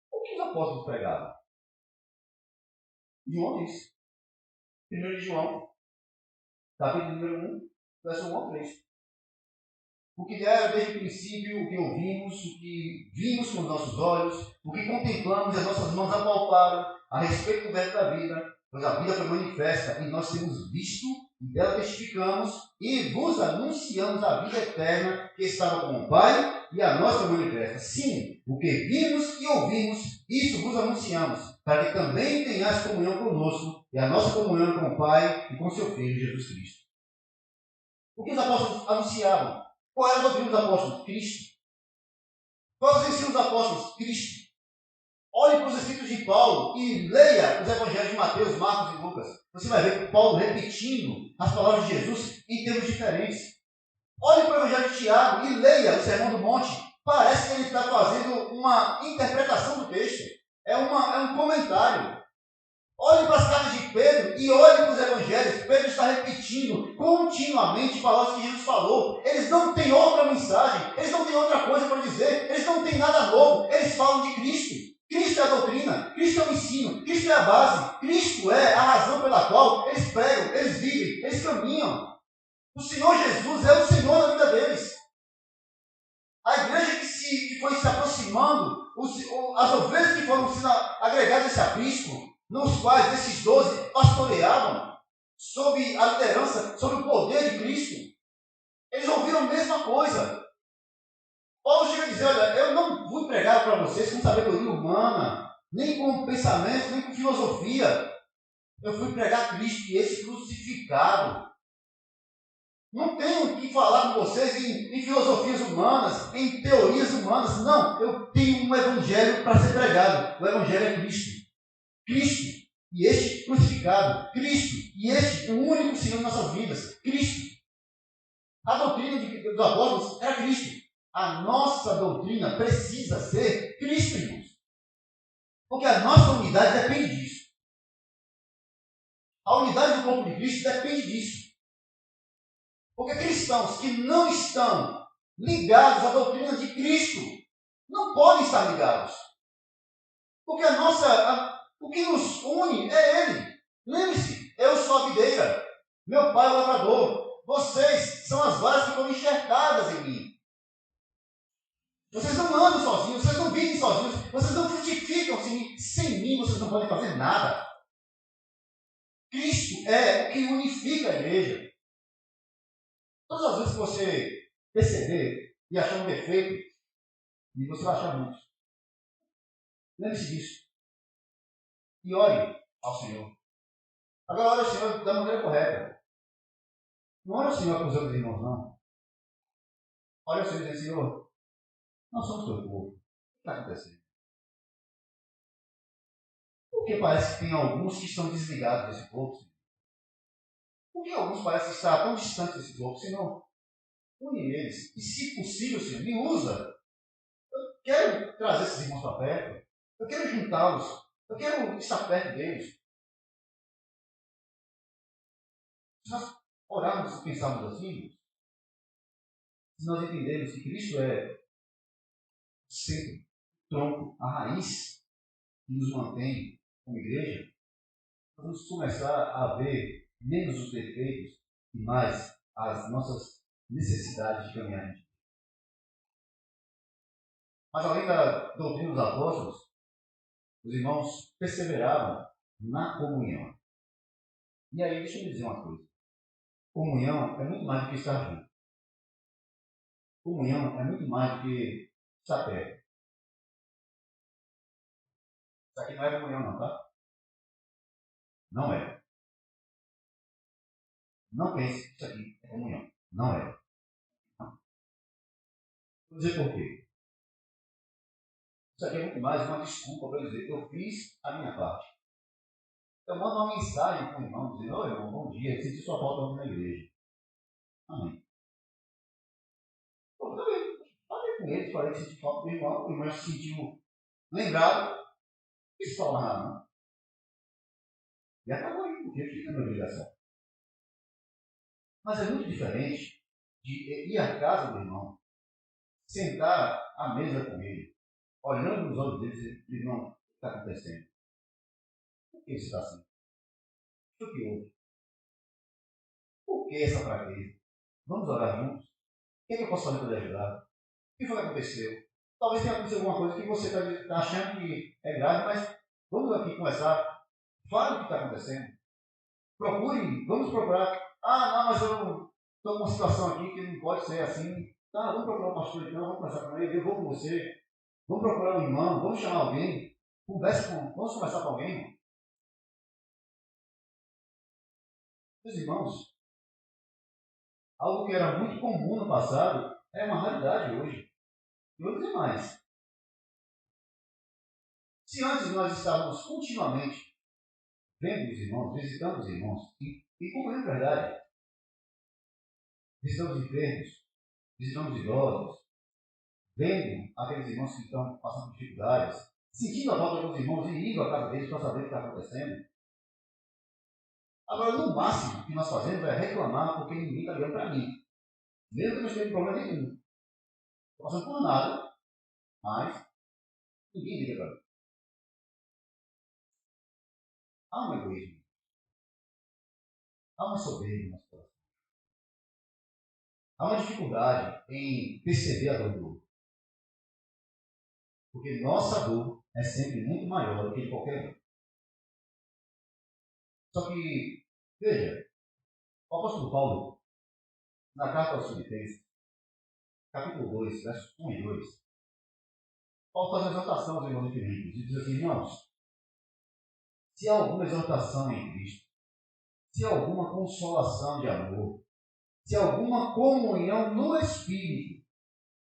O que os apóstolos pregavam? João disse. 1 João, capítulo número 1, verso 1 ao 3. O que era desde o princípio, o que ouvimos, o que vimos com os nossos olhos, o que contemplamos e as nossas mãos apalparam a respeito do verbo da vida, pois a vida foi manifesta e nós temos visto e dela testificamos e vos anunciamos a vida eterna que estava com o Pai e a nós foi manifesta. Sim, o que vimos e ouvimos, isso vos anunciamos, para que também tenhais comunhão conosco e a nossa comunhão com o Pai e com seu Filho Jesus Cristo. O que os apóstolos anunciavam? Qual era a doutrina dos apóstolos? Cristo. Quais os ensinos dos apóstolos? Cristo. Olhe para os escritos de Paulo e leia os evangelhos de Mateus, Marcos e Lucas. Você vai ver Paulo repetindo as palavras de Jesus em termos diferentes. Olhe para o evangelho de Tiago e leia o Sermão do Monte. Parece que ele está fazendo uma interpretação do texto. É um comentário. Olhe para as cartas de Pedro e olhe para os evangelhos. Pedro está repetindo continuamente palavras que Jesus falou. Eles não têm outra mensagem, eles não têm outra coisa para dizer, eles não têm nada novo. Eles falam de Cristo. Cristo é a doutrina, Cristo é o ensino, Cristo é a base, Cristo é a razão pela qual eles pregam, eles vivem, eles caminham. O Senhor Jesus é o Senhor da vida deles. A igreja que foi se aproximando, as ovelhas que foram sendo agregadas a esse aprisco, nos quais esses 12 pastoreavam, sob a liderança, sob o poder de Cristo. fazendo a mesma coisa. Paulo chega a dizer, olha, eu não fui pregar para vocês com sabedoria humana, nem com pensamento, nem com filosofia. Eu fui pregar Cristo e esse crucificado. Não tenho que falar com vocês em filosofias humanas, em teorias humanas. Não, eu tenho um evangelho para ser pregado. O evangelho é Cristo. Cristo e este crucificado. Cristo e este o único Senhor de nossas vidas. Cristo. A doutrina dos apóstolos era Cristo. A nossa doutrina precisa ser Cristo, irmãos. Porque a nossa unidade depende disso. A unidade do corpo de Cristo depende disso. Porque cristãos que não estão ligados à doutrina de Cristo não podem estar ligados. Porque o que nos une é Ele. Lembre-se, eu sou a videira, meu pai é o lavrador, vocês são as varas que foram enxertadas em mim. Vocês não andam sozinhos, vocês não vivem sozinhos, vocês não frutificam sem mim, vocês não podem fazer nada. Cristo é o que unifica a igreja. Todas as vezes que você perceber e achar um defeito, e você vai achar muitos, lembre-se disso. E ore ao Senhor. Agora, ore ao Senhor da maneira correta. Não ore ao Senhor acusando os irmãos, não. Ore ao Senhor e diz, Senhor, nós somos teu povo. O que está acontecendo? Porque parece que tem alguns que estão desligados desse povo, Senhor. Porque alguns parecem estar tão distantes desse povo, Senhor. Une eles. E se possível, Senhor, me usa. Eu quero trazer esses irmãos para perto. Eu quero juntá-los. Eu quero estar perto deles. Se nós orarmos e pensarmos assim, se nós entendermos que Cristo é o centro, o tronco, a raiz que nos mantém como igreja, nós vamos começar a ver menos os defeitos e mais as nossas necessidades de caminhar. Mas além da doutrina dos apóstolos, os irmãos perseveravam na comunhão. E aí, deixa eu lhe dizer uma coisa. Comunhão é muito mais do que estar junto. Comunhão é muito mais do que estar perto. Isso aqui não é comunhão não, tá? Não é. Não pense que isso aqui é comunhão. Não é. Não. Vou dizer por quê. Isso aqui é muito mais uma desculpa para dizer que eu fiz a minha parte. Eu mando uma mensagem para o irmão, dizendo, oi irmão, bom dia, senti sua falta ontem na igreja. Amém. Eu falei com ele, falei que senti falta do irmão, o irmão se sentiu lembrado, não quis falar nada, não. E acabou aí, porque eu fiz a minha obrigação. Mas é muito diferente de ir à casa do irmão, sentar à mesa com ele, olhando nos olhos dele e dizer, irmão, o que está acontecendo? Por que você está assim? O que houve? Por que essa fraqueza? Vamos orar juntos? O que é que eu posso fazer para lhe ajudar? O que foi que aconteceu? Talvez tenha acontecido alguma coisa que você está achando que é grave, mas vamos aqui conversar. Fale o que está acontecendo. Procure, vamos procurar. Ah, não, mas eu estou numa situação aqui que não pode ser assim. Tá, vamos procurar o pastor então, vamos conversar com ele, eu vou com você. Vamos procurar um irmão, vamos chamar alguém. Vamos conversar com alguém. Meus irmãos, algo que era muito comum no passado é uma raridade hoje. E vou dizer mais. Se antes nós estávamos continuamente vendo os irmãos, visitando os irmãos, e como é verdade, visitamos enfermos, visitamos idosos, vendo aqueles irmãos que estão passando por dificuldades, sentindo a falta de alguns irmãos e indo à casa deles para saber o que está acontecendo. Agora, no máximo que nós fazemos é reclamar porque ninguém está ligando para mim. Mesmo que não esteja problema nenhum. Estou passando por nada, mas ninguém liga para mim. Há um egoísmo. Há uma soberba na situação. Há uma dificuldade em perceber a dor do outro. Porque nossa dor é sempre muito maior do que de qualquer um. Só que, veja, o apóstolo Paulo, na carta aos Filipenses, capítulo 2, versos 1 e 2, Paulo faz uma exortação aos irmãos de Filipos e diz assim: irmãos, se há alguma exortação em Cristo, se há alguma consolação de amor, se há alguma comunhão no Espírito,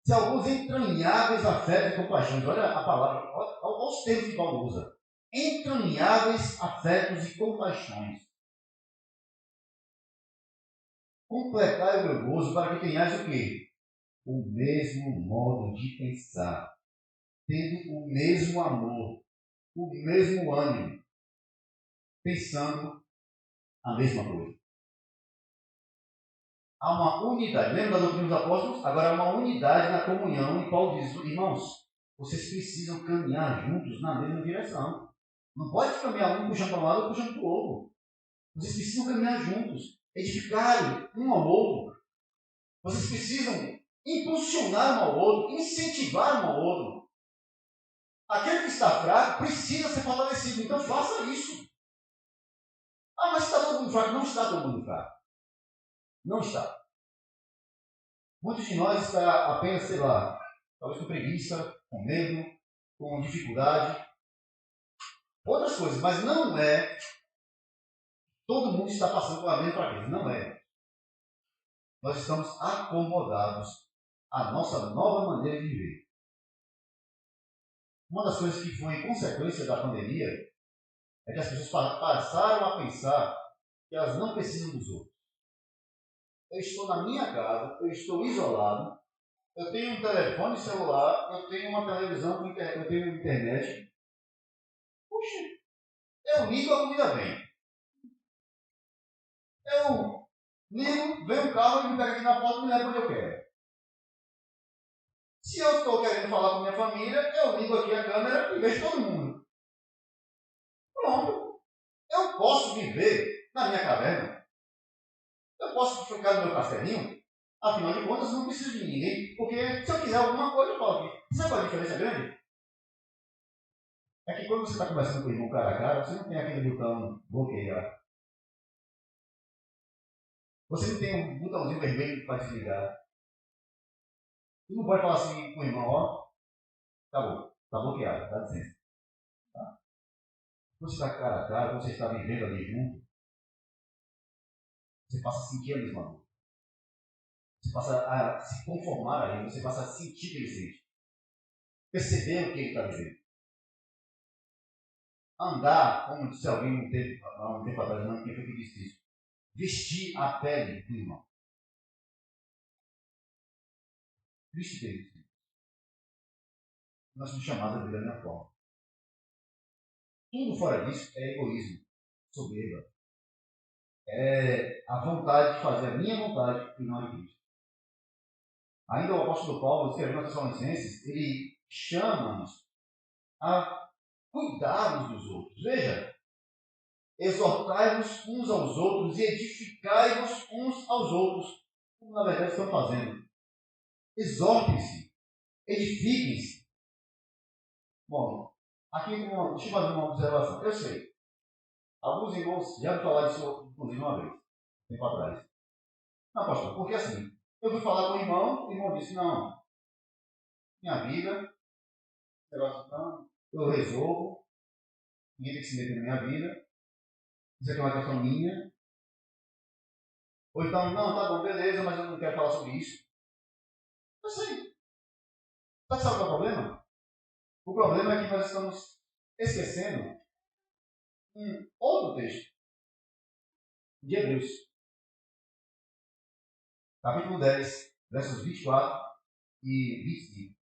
se há alguns entranháveis afetos e compaixões, olha a palavra, olha os termos que Paulo usa: entranháveis afetos e compaixões. Completai o meu gozo para que tenhais o quê? O mesmo modo de pensar, tendo o mesmo amor, o mesmo ânimo, pensando a mesma coisa. Há uma unidade. Lembra da doutrina dos apóstolos? Agora há uma unidade na comunhão. E Paulo diz: irmãos, vocês precisam caminhar juntos na mesma direção. Não pode caminhar um puxando para um lado e puxando para o outro. Vocês precisam caminhar juntos, edificarem um ao outro. Vocês precisam impulsionar um ao outro, incentivar um ao outro. Aquele que está fraco precisa ser fortalecido. Então faça isso. Ah, mas está todo mundo fraco. Não está todo mundo fraco. Não está. Muitos de nós está apenas, sei lá, talvez com preguiça, com medo, com dificuldade, outras coisas, mas não é todo mundo está passando por a mesma fraqueza. Não é. Nós estamos acomodados à nossa nova maneira de viver. Uma das coisas que foi consequência da pandemia é que as pessoas passaram a pensar que elas não precisam dos outros. Eu estou na minha casa, eu estou isolado, eu tenho um telefone celular, eu tenho uma televisão, eu tenho internet. Puxa, eu ligo, a comida vem. Eu ligo, vem um carro e me pega aqui na porta e me leva onde eu quero. Se eu estou querendo falar com minha família, eu ligo aqui a câmera e vejo todo mundo. Pronto. Eu posso viver na minha caverna. Eu posso ficar no meu castelinho. Afinal de contas, eu não preciso de ninguém. Porque se eu quiser alguma coisa, eu falo aqui. Sabe qual é a diferença grande? É que quando você está conversando com o irmão cara a cara, você não tem aquele botão bloquear. Você não tem um botãozinho vermelho para desligar. Você não pode falar assim com o irmão: ó, acabou, está bloqueado, dá licença. Tá? Você está cara a cara, você está vivendo ali junto, você passa a sentir a mesma dor. Você passa a se conformar a ele, você passa a sentir o que ele sente. Perceber o que ele está vivendo. Andar, como disse alguém há um tempo atrás, não, quem foi que disse isso? Vestir a pele do irmão. Cristo teve isso. Nós somos chamados a viver da minha forma. Tudo fora disso é egoísmo, soberba. É a vontade de fazer a minha vontade e não a de Cristo. Ainda o apóstolo Paulo, escrevendo aos Tessalonicenses, ele chama-nos a cuidarmos dos outros. Veja, exortai-vos uns aos outros e edificai-vos uns aos outros, como na verdade estão fazendo. Exortem-se, edifiquem-se. Bom, aqui deixa eu fazer uma observação. Eu sei, alguns irmãos já me falaram disso, inclusive, uma vez, tempo atrás. Não, pastor, porque assim, eu fui falar com o irmão disse: não, minha vida, negócio não, eu resolvo, ninguém tem que se meter na minha vida, isso aqui é uma questão minha. Ou então, não, tá bom, beleza, mas eu não quero falar sobre isso. Eu sei. Sabe qual é o problema? O problema é que nós estamos esquecendo um outro texto de Hebreus, capítulo 10, versos 24 e 25.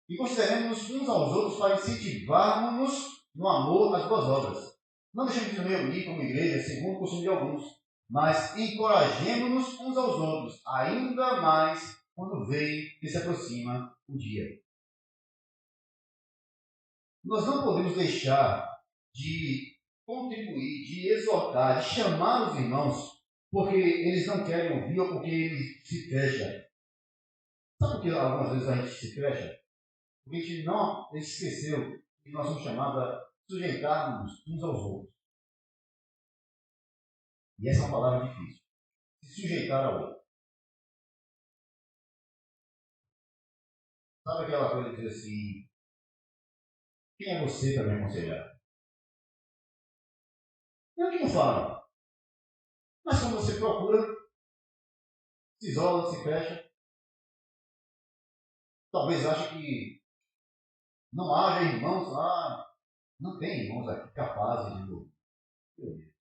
E consideremos uns aos outros para incentivarmos no amor às boas obras. Não deixemos de nos reunir como igreja, segundo o costume de alguns, mas encorajemos-nos uns aos outros, ainda mais quando veem que se aproxima o dia. Nós não podemos deixar de contribuir, de exortar, de chamar os irmãos, porque eles não querem ouvir ou porque eles se fecham. Sabe por que algumas vezes a gente se fecha? Porque a gente não esqueceu que nós somos chamados a sujeitarmos uns aos outros. E essa é uma palavra difícil. Se sujeitar ao outro. Sabe aquela coisa de dizer assim, quem é você para me aconselhar? Eu que não falo. Mas quando você procura, se isola, se fecha, talvez ache que não haja irmãos lá. Não tem irmãos aqui capazes de ouvir. Meu Deus,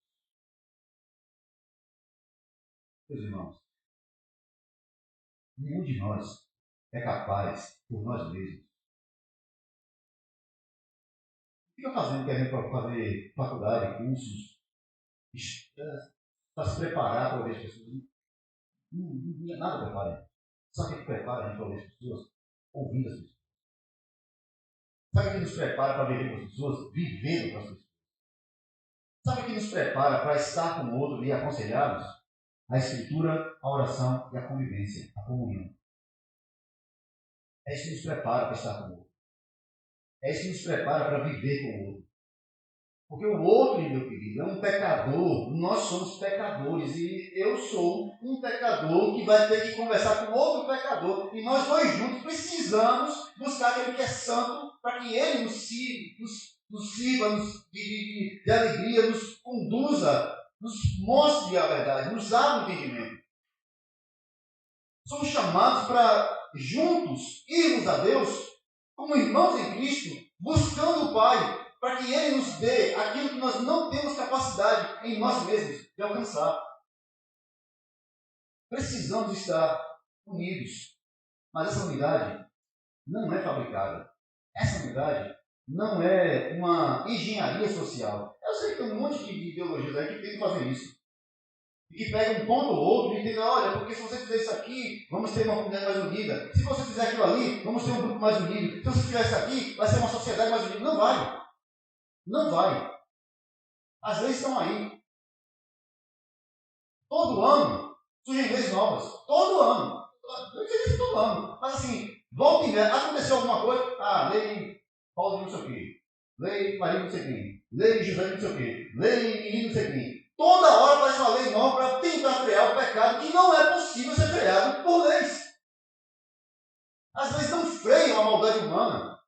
meus irmãos, nenhum de nós é capaz por nós mesmos. Fica fazendo, querendo fazer faculdade, cursos, para se preparar para ouvir as pessoas. Nada prepara. Sabe o que prepara a gente para ouvir as pessoas? Ouvindo as pessoas. Sabe o que nos prepara para viver com as pessoas? Vivendo com as pessoas. Sabe o que nos prepara para estar com o outro e aconselhá-los? A escritura, a oração e a convivência, a comunhão. É isso que nos prepara para estar com o outro. É isso que nos prepara para viver com o outro. Porque o outro, meu querido, é um pecador. Nós somos pecadores. E eu sou um pecador que vai ter que conversar com outro pecador. E nós dois juntos precisamos buscar aquele que é santo para que ele nos sirva de alegria, nos conduza, nos mostre a verdade, nos abra o entendimento. Somos chamados para juntos irmos a Deus como irmãos em Cristo, buscando o Pai, para que Ele nos dê aquilo que nós não temos capacidade em nós mesmos de alcançar. Precisamos estar unidos, mas essa unidade não é fabricada. Essa unidade não é uma engenharia social. Eu sei que tem um monte de ideologias aí que tentam fazer isso. E que pega um ponto ou outro e diz, olha, porque se você fizer isso aqui, vamos ter uma comunidade mais unida. Se você fizer aquilo ali, vamos ter um grupo mais unido. Se você fizer isso aqui, vai ser uma sociedade mais unida. Não vai. Não vai. As leis estão aí. Todo ano surgem leis novas. Todo ano. Não sei se todo ano. Mas assim, volta e meia, aconteceu alguma coisa. Ah, lei Paulo de não sei o quê. Lei Maria de não sei quem. Lei José de não sei o quê. Lei menino não sei quem. Toda hora faz uma lei nova para tentar frear o pecado que não é possível ser freado por leis. As leis não freiam a maldade humana.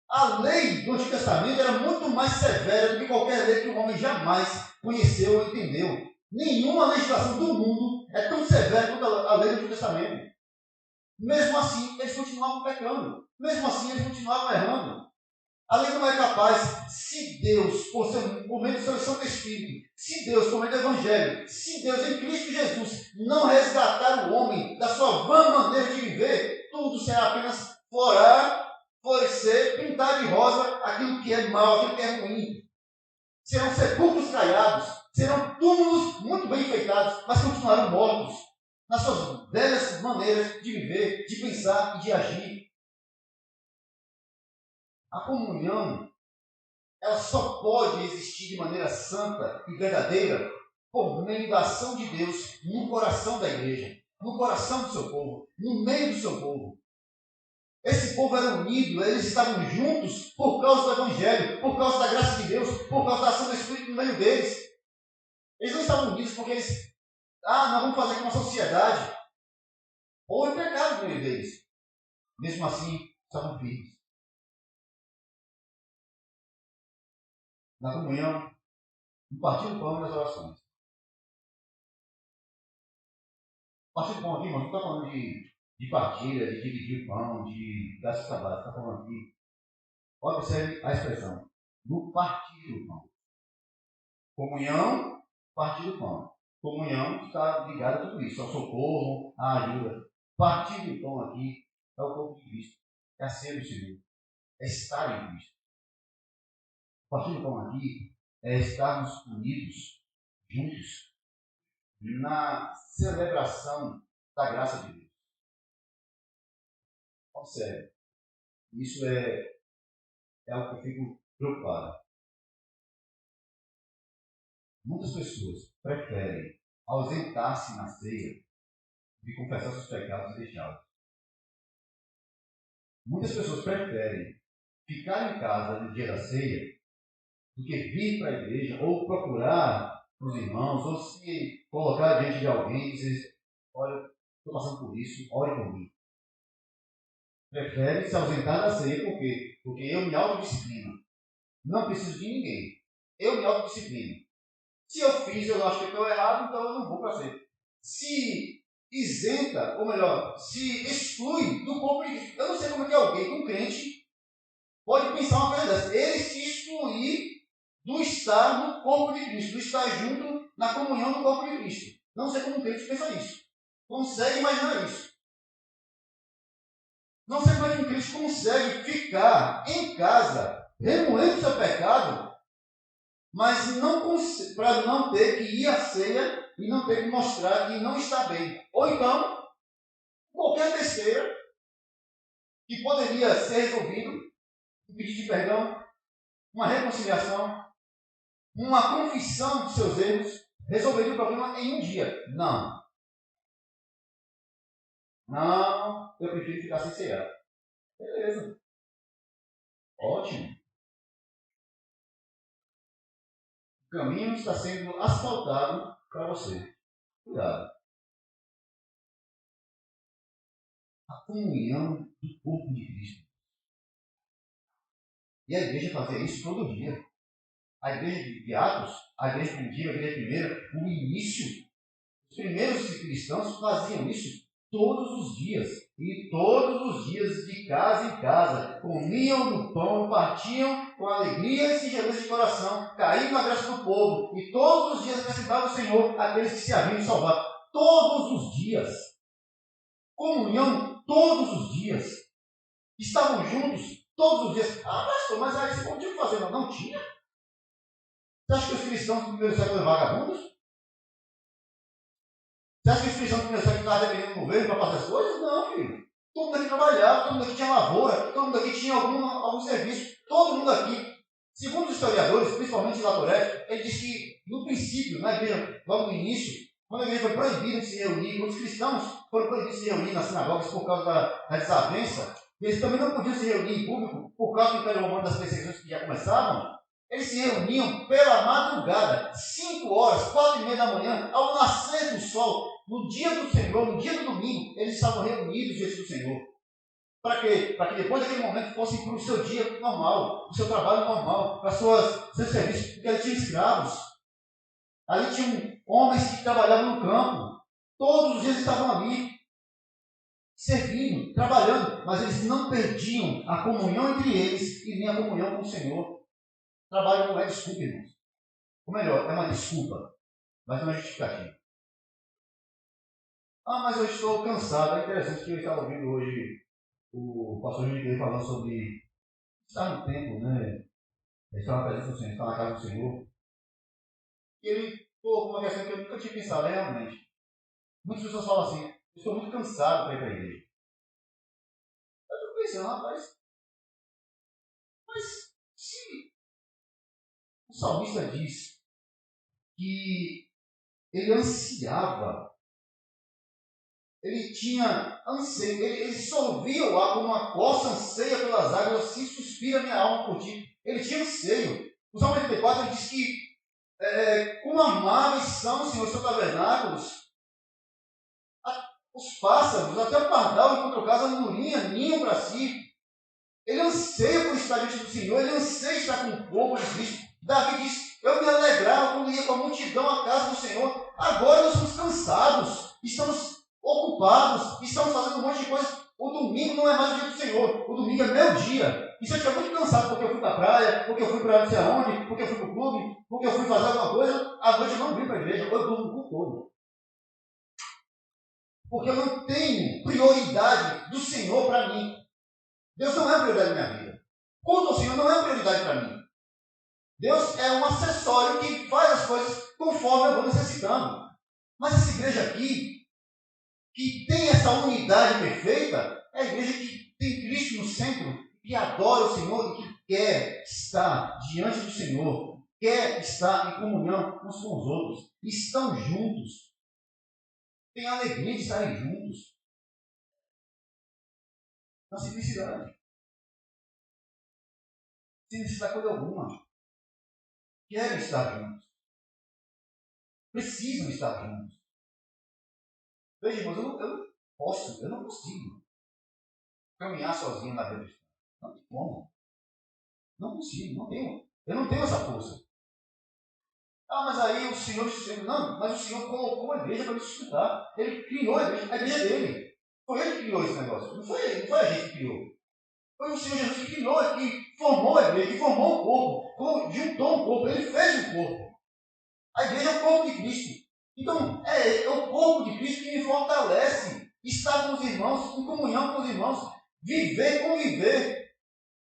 A lei do Antigo Testamento era muito mais severa do que qualquer lei que o homem jamais conheceu ou entendeu. Nenhuma legislação do mundo é tão severa quanto a lei do Antigo Testamento. Mesmo assim, eles continuavam pecando. Mesmo assim, eles continuavam errando. A lei não é capaz, se Deus, por meio do seu Santo Espírito, se Deus, por meio do Evangelho, se Deus em Cristo Jesus não resgatar o homem da sua vã maneira de viver, tudo será apenas florar, florescer, pintar de rosa aquilo que é mal, aquilo que é ruim. Serão sepulcros caiados, serão túmulos muito bem enfeitados, mas continuarão mortos nas suas velhas maneiras de viver, de pensar e de agir. A comunhão, ela só pode existir de maneira santa e verdadeira por meio da ação de Deus no coração da igreja, no coração do seu povo, no meio do seu povo. Esse povo era unido, eles estavam juntos por causa do Evangelho, por causa da graça de Deus, por causa da ação do Espírito no meio deles. Eles não estavam unidos porque eles, nós vamos fazer aqui uma sociedade. Houve pecado no meio deles. Mesmo assim, estavam firmes. Na comunhão, no partir do pão e nas orações. Partir do pão aqui, irmão, não está falando de partilha, de dividir o pão, de dar esse trabalho. Está falando aqui. Observe a expressão. No partir do pão. Comunhão, partir do pão. Comunhão está ligada a tudo isso, ao socorro, à ajuda. Partir do pão aqui é o corpo de Cristo. É a ser do Senhor. É estar em Cristo. Partir do pão aqui é estarmos unidos, juntos, na celebração da graça de Deus. Observe, isso é o que eu fico preocupado. Muitas pessoas preferem ausentar-se na ceia de confessar seus pecados e deixá-los. Muitas pessoas preferem ficar em casa no dia da ceia do que vir para a igreja ou procurar os irmãos ou se colocar diante de alguém e dizer, olha, estou passando por isso, ore por mim. prefere se ausentar da ceia. Por quê? Porque eu me autodisciplino. Não preciso de ninguém. Eu me autodisciplino. Se eu fiz, eu acho que estou errado, então eu não vou para a ceia. Se isenta, ou melhor, se exclui do corpo de Cristo. Eu não sei como é que alguém, um crente, pode pensar uma coisa dessa. Ele se excluir do estar no corpo de Cristo, do estar junto na comunhão do corpo de Cristo. Não sei como um crente pensa isso. Consegue imaginar isso. Não sei como é que um crente consegue ficar em casa, remoendo o seu pecado, mas não para não ter que ir à ceia e não ter que mostrar que não está bem. Ou então, qualquer besteira que poderia ser resolvido, um pedido de perdão, uma reconciliação, uma confissão de seus erros, resolveria o problema em um dia. Não. Não, eu prefiro ficar sem cear. Beleza. Ótimo. O caminho está sendo asfaltado para você. Cuidado. A comunhão do corpo de Cristo. E a igreja fazia isso todo dia. A igreja de Atos, a igreja primitiva, a igreja primeira, no início, os primeiros cristãos faziam isso todos os dias. E todos os dias, de casa em casa, comiam do pão, partiam com alegria e singeleza de coração, caíam na graça do povo. E todos os dias acrescentavam o Senhor aqueles que se haviam salvado. Todos os dias. Comunhão todos os dias. Estavam juntos todos os dias. Ah, pastor, mas aí você não tinha o que fazer, não? Não tinha? Você acha que os cristãos do primeiro século eram vagabundos? Você acha que os cristãos do primeiro século estavam dependendo do governo para fazer as coisas? Não, filho. Todo mundo aqui trabalhava, todo mundo aqui tinha lavoura, todo mundo aqui tinha algum serviço. Todo mundo aqui, segundo os historiadores, principalmente Latoré, ele diz que no princípio, na igreja, logo no início, quando a igreja foi proibida de se reunir, quando os cristãos foram proibidos de se reunir nas sinagogas por causa da desavença, eles também não podiam se reunir em público por causa do Império Romano, das perseguições que já começavam. Eles se reuniam pela madrugada, 5 horas, 4:30 da manhã, ao nascer do sol, no dia do Senhor, no dia do domingo, eles estavam reunidos diante do Senhor. Para quê? Para que depois daquele momento fossem para o seu dia normal, o seu trabalho normal, para seus serviços, porque ali tinham escravos. Ali tinham homens que trabalhavam no campo. Todos os dias estavam ali, servindo, trabalhando, mas eles não perdiam a comunhão entre eles e nem a comunhão com o Senhor. Trabalho não é desculpa, irmãos. Ou melhor, é uma desculpa, mas não é justificativa. Ah, mas eu estou cansado. É interessante que eu estava ouvindo hoje o pastor Júlio falando sobre estar no templo, né? Estar na presença do Senhor, estar na casa do Senhor. E ele colocou uma questão que eu nunca tinha pensado, realmente. Muitas pessoas falam assim, eu estou muito cansado para ir para a igreja. Eu estou pensando, rapaz, mas se o salmista diz que ele ansiava, ele tinha anseio, ele sorvia o ar como uma coça anseia pelas águas, assim suspira minha alma por ti. Ele tinha anseio. O Salmo 84 diz que como amáveis são, Senhor, os seus tabernáculos. Os pássaros, até o pardal encontrou casa no ninho, ninho para si. Ele anseia por estar diante do Senhor, ele anseia estar com o povo de Cristo. Davi diz, eu me alegrava quando ia com a multidão à casa do Senhor. Agora nós estamos cansados, estamos ocupados, estamos fazendo um monte de coisa. O domingo não é mais o dia do Senhor, o domingo é meu dia. E se eu estiver muito cansado porque eu fui para a praia, porque eu fui para não sei aonde, porque eu fui para o clube, porque eu fui fazer alguma coisa, à noite eu não vim para a igreja, eu durmo o dia todo. Porque eu não tenho prioridade do Senhor para mim. Deus não é prioridade da minha vida. Culto ao Senhor não é prioridade para mim. Deus é um acessório que faz as coisas conforme eu vou necessitando. Mas essa igreja aqui, que tem essa unidade perfeita, é a igreja que tem Cristo no centro, que adora o Senhor e que quer estar diante do Senhor, quer estar em comunhão uns com os outros. Estão juntos. Tem alegria de estarem juntos. Na simplicidade. Sem necessidade coisa alguma. Querem estar juntos. Precisam estar juntos. Veja, irmãos, eu não posso, eu não consigo caminhar sozinho na vida cristã. Não tem como. Não consigo, não tenho. Eu não tenho essa força. Ah, mas aí o Senhor disse, não, mas o Senhor colocou a igreja para me sustentar. Ele criou a igreja dele. Foi ele que criou esse negócio. Não foi a gente que criou. Foi o Senhor Jesus que criou, que formou a igreja, que formou o corpo, juntou um corpo, ele fez um corpo. A igreja é o corpo de Cristo. Então, é o corpo de Cristo que me fortalece. Estar com os irmãos, em comunhão com os irmãos, viver, conviver,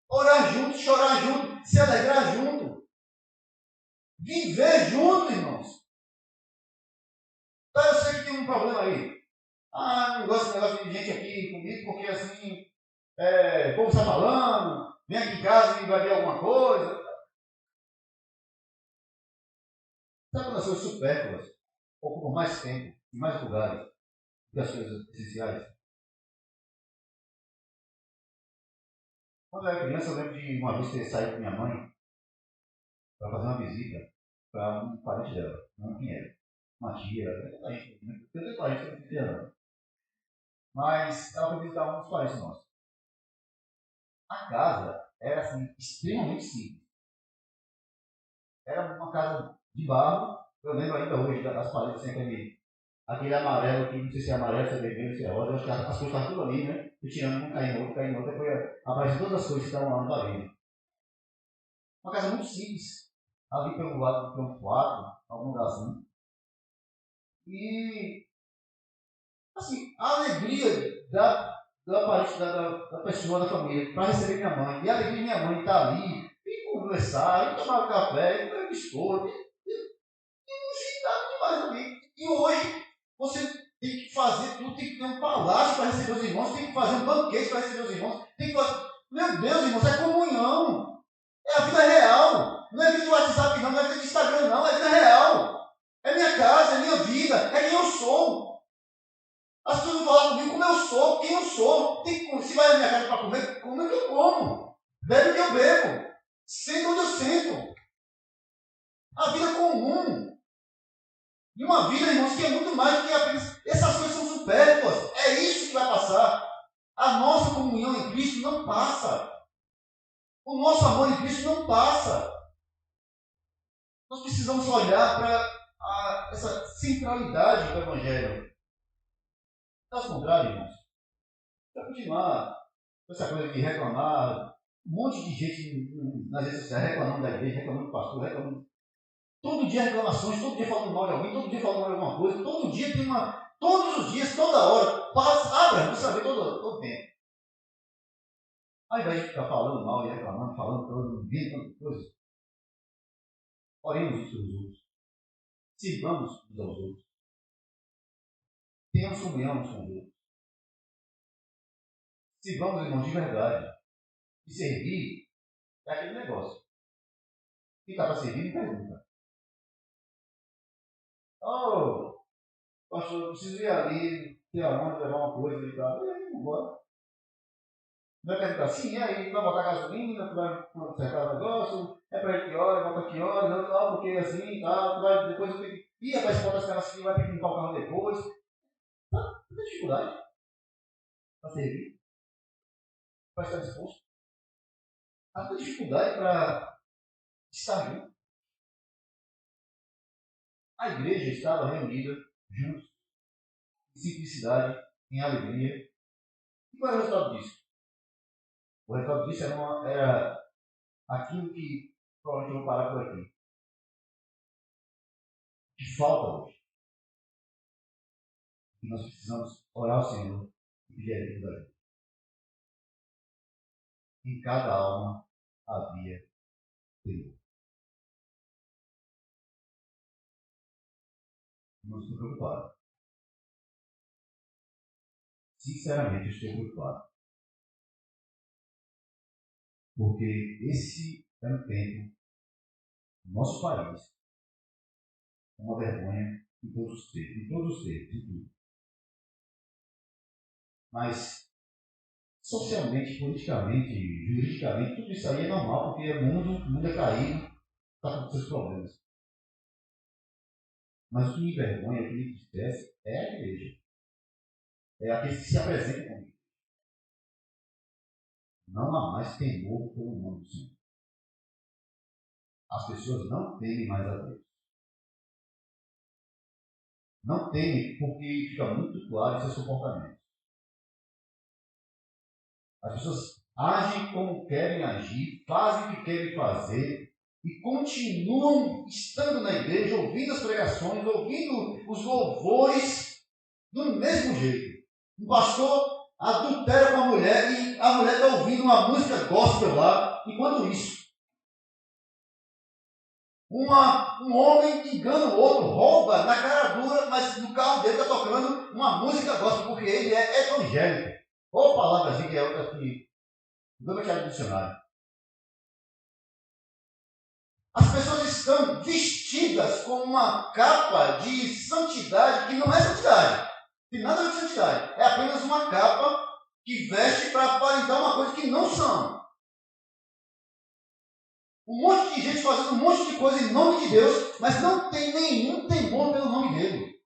orar junto, chorar junto, se alegrar junto. Viver junto, irmãos. Então, eu sei que tem um problema aí. Ah, não gosto desse negócio de gente aqui comigo, porque assim, o povo está falando, vem aqui em casa e vai ver alguma coisa. Sabe quando as coisas supérfluas ocupam mais tempo e mais lugares do que as coisas essenciais? Quando eu era criança, eu lembro de uma vez ter saído com minha mãe para fazer uma visita para um parente dela, não quem era. Uma tia, a gente, tem parente que não tinha não. Mas ela foi visitar um dos parentes nossos. A casa era assim, extremamente simples. Era uma casa de barro. Eu lembro ainda hoje das paredes, assim, aquele amarelo, que não sei se é amarelo, se é vermelho, se é rosa. Eu acho que as coisas estavam tudo ali, né? E tirando um, caindo outro. Depois apareceu todas as coisas que estavam lá no parede. Uma casa muito simples. Ali pelo lado do campo 4, algum lugarzinho. E, assim, a alegria da pessoa, da família, para receber minha mãe. E a alegria de minha mãe estar ali, e conversar, e tomar um café, e comer biscoito, demais ali. E hoje, você tem que fazer tudo, tem que ter um palácio para receber os irmãos, tem que fazer um banquete para receber os irmãos, tem que fazer. Meu Deus, irmãos, é comunhão. É a vida real. Não é vida de WhatsApp, não é vida de Instagram, não, é vida real. É minha casa, é minha vida, é quem eu sou. As pessoas vão falar comigo como eu sou, quem eu sou. Se vai na minha casa para comer, como é que eu como? Bebe o que eu bebo. Senta onde eu sento. A vida é comum. E uma vida, irmãos, que é muito mais do que apenas. Essas coisas são supérfluas. É isso que vai passar. A nossa comunhão em Cristo não passa. O nosso amor em Cristo não passa. Nós precisamos olhar para essa centralidade do Evangelho. Caso contrário, irmãos, vai continuar com essa coisa de reclamar. Um monte de gente nas redes sociais reclamando da igreja, reclamando do pastor, reclamando. Todo dia reclamações, todo dia falando mal de alguém, todo dia falando mal de alguma coisa, todo dia tem uma. Todos os dias, toda hora, abre a saber todo tempo. Ao invés de ficar falando mal e reclamando, falando, vindo coisa, oremos uns pelos outros. Sirvamos uns aos outros. Tenhamos comunhão uns com os outros. Sirvamos, irmãos, de verdade. E servir é aquele negócio. Quem está para servir, não pergunta. Oh, pastor, eu preciso ir ali, ter aonde, levar uma coisa e tal. E aí, vamos embora. Vai perguntar assim, e aí, vai botar gasolina, tu vai consertar o negócio, é para ir que horas, volta que horas, porque assim e tal, depois eu tenho que ir, rapaz, bota as caras assim, vai ter que limpar o carro depois. Não tem dificuldade para servir, para estar disposto. Há muita dificuldade para estar junto. A igreja estava reunida, juntos, em simplicidade, em alegria. E qual era o resultado disso? O resultado disso era aquilo que provavelmente eu vou parar por aqui. Que falta hoje. Que nós precisamos orar ao Senhor e pedir a Deus ajuda. Em cada alma havia Senhor. Não estou preocupado. Sinceramente, estou preocupado. Porque esse é um tempo, no nosso país, é uma vergonha em todos os tempos, em tudo. Mas, socialmente, politicamente, juridicamente, tudo isso aí é normal, porque o mundo é caído, está com seus problemas. Mas o que me envergonha, o que me entristece, é a igreja. É aqueles que se apresentam comigo. não há mais temor pelo nome do Senhor. As pessoas não temem mais a Deus. Não temem porque fica muito claro em seus comportamentos. As pessoas agem como querem agir, fazem o que querem fazer e continuam estando na igreja, ouvindo as pregações, ouvindo os louvores do mesmo jeito. Um pastor adultera com a mulher e a mulher está ouvindo uma música gospel lá. Enquanto isso, um homem engana o outro, rouba na cara dura, mas no carro dele está tocando uma música gospel, porque ele é evangélico. Ou palavrazinha que é outra que não vai tirar do dicionário. As pessoas estão vestidas com uma capa de santidade que não é santidade. Não tem nada a ver com santidade. É apenas uma capa que veste para aparentar uma coisa que não são. Um monte de gente fazendo um monte de coisa em nome de Deus, mas não tem nenhum temor pelo nome dele.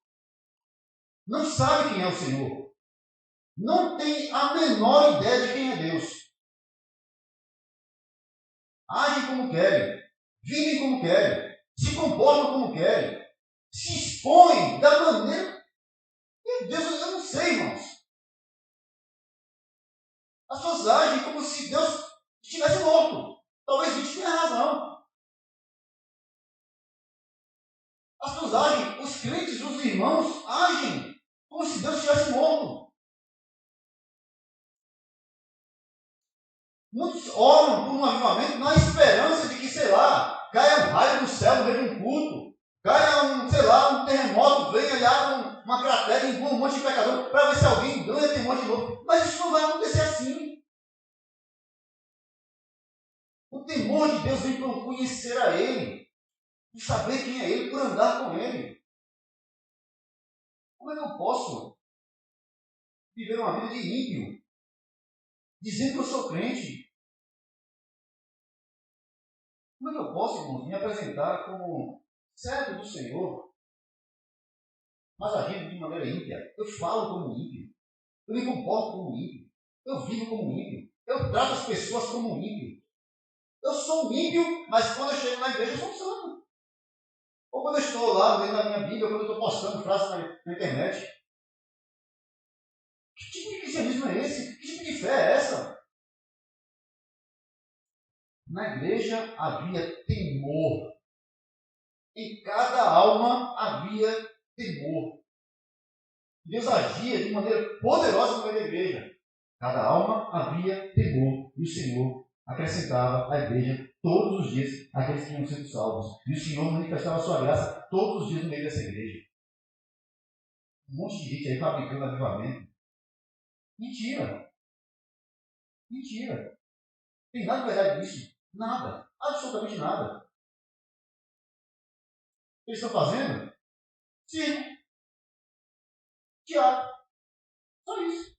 Não sabe quem é o Senhor. Não tem a menor ideia de quem é Deus. Agem como querem. Vivem como querem. Se comportam como querem. Se expõem da maneira. Meu Deus, eu não sei, irmãos. As pessoas agem como se Deus estivesse morto. Talvez Deus tenha razão. As pessoas agem, os crentes, os irmãos, agem como se Deus estivesse morto. Muitos oram por um avivamento na esperança de que, sei lá, caia um raio do céu no meio de um culto, caia um terremoto, venha e abra uma cratera e engula um monte de pecador para ver se alguém ganha temor de novo. Mas isso não vai acontecer assim. O temor de Deus vem por conhecer a Ele, por saber quem é Ele, por andar com Ele. Como é que eu posso viver uma vida de ímpio, dizendo que eu sou crente? Como é que eu posso, irmãos, me apresentar como servo do Senhor, mas agindo de maneira ímpia? Eu falo como ímpio, eu me comporto como ímpio, eu vivo como ímpio, eu trato as pessoas como ímpio. Eu sou um ímpio, mas quando eu chego na igreja eu sou um santo. Ou quando eu estou lá lendo a minha Bíblia, ou quando eu estou postando frases na internet. Que tipo de cristianismo é esse? Que tipo de fé é essa? Na igreja havia temor. Em cada alma havia temor. Deus agia de maneira poderosa no meio da igreja. Cada alma havia temor. E o Senhor acrescentava à igreja todos os dias aqueles que iam sendo salvos. E o Senhor manifestava a sua graça todos os dias no meio dessa igreja. Um monte de gente aí fabricando avivamento. Mentira. Mentira. Tem nada de verdade nisso. Nada. Absolutamente nada. O que eles estão fazendo? Sim. Teatro. Só isso.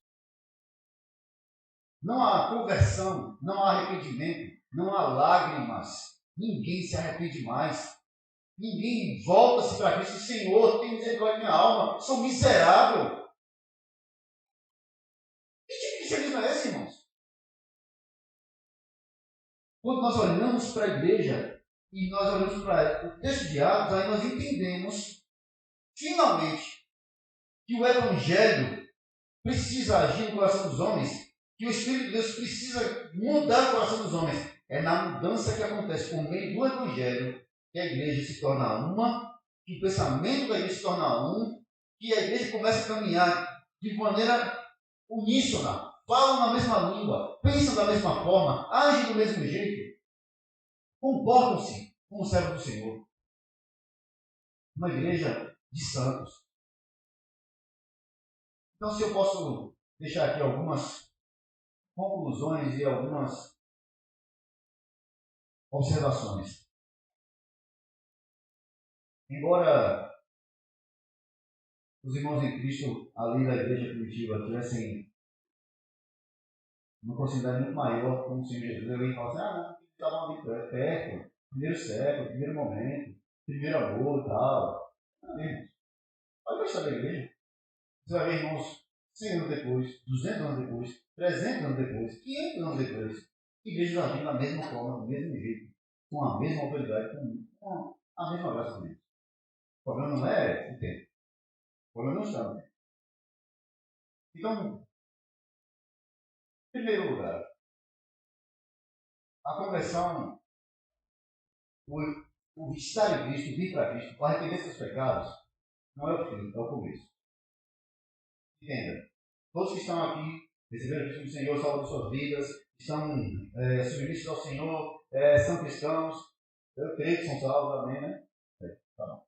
Não há conversão, não há arrependimento, não há lágrimas. Ninguém se arrepende mais. Ninguém volta-se para Cristo. Senhor, tem misericórdia da minha alma. Sou miserável. Que tipo de cristianismo é esse, irmãos? Quando nós olhamos para a igreja e nós olhamos para o texto de Atos, aí nós entendemos, finalmente, que o Evangelho precisa agir no coração dos homens, que o Espírito de Deus precisa mudar o coração dos homens. É na mudança que acontece por meio do Evangelho que a igreja se torna uma, que o pensamento da igreja se torna um, que a igreja começa a caminhar de maneira uníssona, falam na mesma língua, pensam da mesma forma, agem do mesmo jeito, comportam-se como servos do Senhor. Uma igreja de santos. Então, se eu posso deixar aqui algumas conclusões e algumas observações. Embora os irmãos em Cristo, ali da igreja primitiva, tivessem uma proximidade muito maior com o Senhor Jesus, alguém fala assim, não, estavam ali perto, primeiro século, primeiro momento, primeiro amor e tal. Não, irmãos. Olha a história da igreja. Você vai ver, irmãos, 100 anos depois, 200 anos depois, 300 anos depois, 500 anos depois, igrejas agindo da mesma forma, do mesmo jeito, com a mesma autoridade, com a mesma graça de Deus. O problema não é o tempo. O problema não está no tempo. Então, em primeiro lugar, a conversão, o estar em Cristo, vir para Cristo, o arrepender dos pecados, não é o fim, é o começo. Entenda, todos que estão aqui, receberam o Cristo do Senhor, salvo de suas vidas, estão submissos ao Senhor, são cristãos, eu creio que são salvos, amém, né? Tá bom.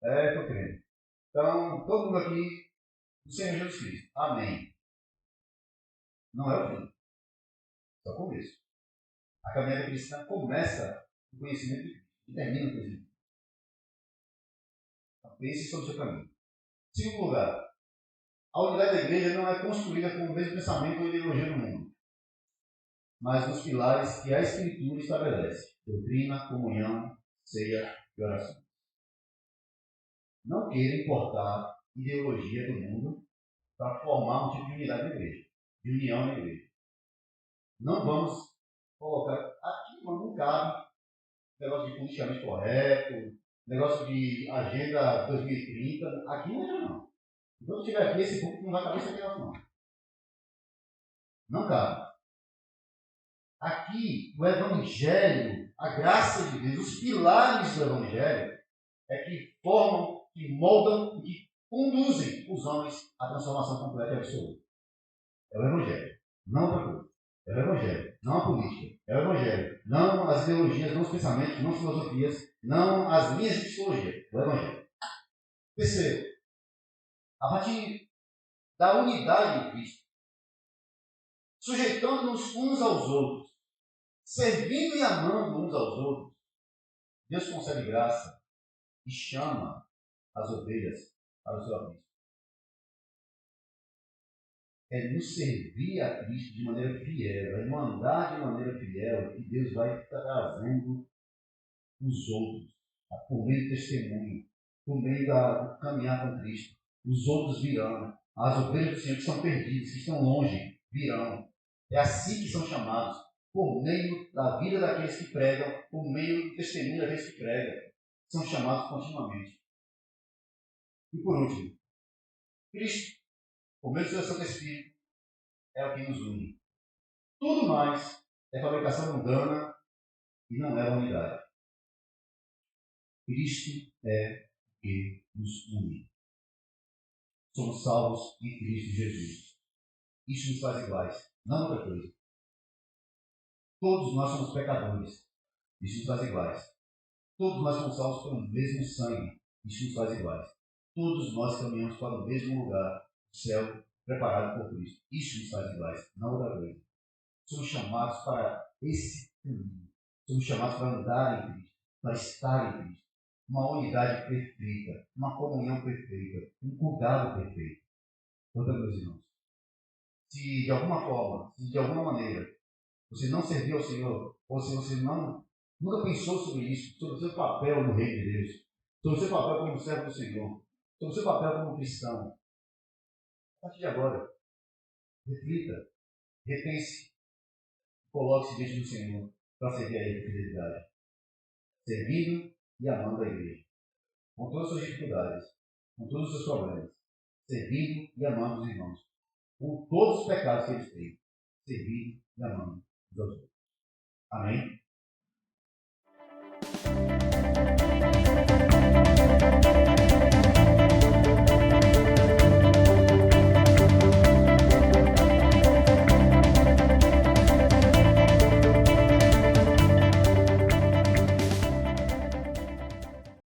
Estou crendo. Então, todo mundo aqui, do Senhor Jesus Cristo, amém. Não é o fim, é o começo. A caminhada cristã começa com o conhecimento de Cristo e termina com o conhecimento. Então, pense sobre o seu caminho. Segundo lugar, a unidade da igreja não é construída com o mesmo pensamento ou ideologia do mundo, mas nos pilares que a Escritura estabelece: doutrina, comunhão, ceia e oração. Não queira importar ideologia do mundo para formar um tipo de unidade na igreja, de união na igreja. Não vamos colocar aqui, mas não cabe negócio de politicamente correto, negócio de agenda 2030, aqui não entra não. Quando estiver aqui, esse público não vai caber esse negócio não. Não cabe. Aqui, o Evangelho, a graça de Deus, os pilares do Evangelho é que formam, que moldam e que conduzem os homens à transformação completa e absoluta. É o Evangelho, não outra coisa. É o Evangelho, não a política. É o Evangelho, não as ideologias, não os pensamentos, não as filosofias, não as linhas de psicologia. É o Evangelho. Terceiro, a partir da unidade em Cristo, sujeitando-nos uns aos outros, servindo e amando uns aos outros, Deus concede graça e chama as ovelhas para o seu aprisco. É nos servir a Cristo de maneira fiel, é no andar de maneira fiel que Deus vai trazendo os outros, por meio do testemunho, por meio do caminhar com Cristo. Os outros virão, as ovelhas do Senhor que estão perdidas, que estão longe, virão. É assim que são chamados, por meio da vida daqueles que pregam, por meio do testemunho daqueles que pregam. São chamados continuamente. E por último, Cristo, por meio do seu Santo Espírito, é o que nos une. Tudo mais é fabricação mundana e não é a unidade. Cristo é o que nos une. Somos salvos em Cristo Jesus. Isso nos faz iguais, não outra coisa. Todos nós somos pecadores. Isso nos faz iguais. Todos nós somos salvos pelo mesmo sangue. Isso nos faz iguais. Todos nós caminhamos para o mesmo lugar, o céu preparado por Cristo. Isso nos faz iguais, não outra coisa. Somos chamados para esse caminho. Somos chamados para andar em Cristo, para estar em Cristo. Uma unidade perfeita, uma comunhão perfeita, um cuidado perfeito. Portanto, meus irmãos, se de alguma forma, se de alguma maneira, você não serviu ao Senhor, ou se você nunca pensou sobre isso, sobre o seu papel no reino de Deus, sobre o seu papel como servo do Senhor, sobre o seu papel como cristão, a partir de agora, reflita, repense, coloque-se diante do Senhor para servir a Ele com fidelidade, servindo e amando a igreja, com todas as suas dificuldades, com todos os seus problemas, servindo e amando os irmãos, com todos os pecados que eles têm, servindo e amando os outros. Amém?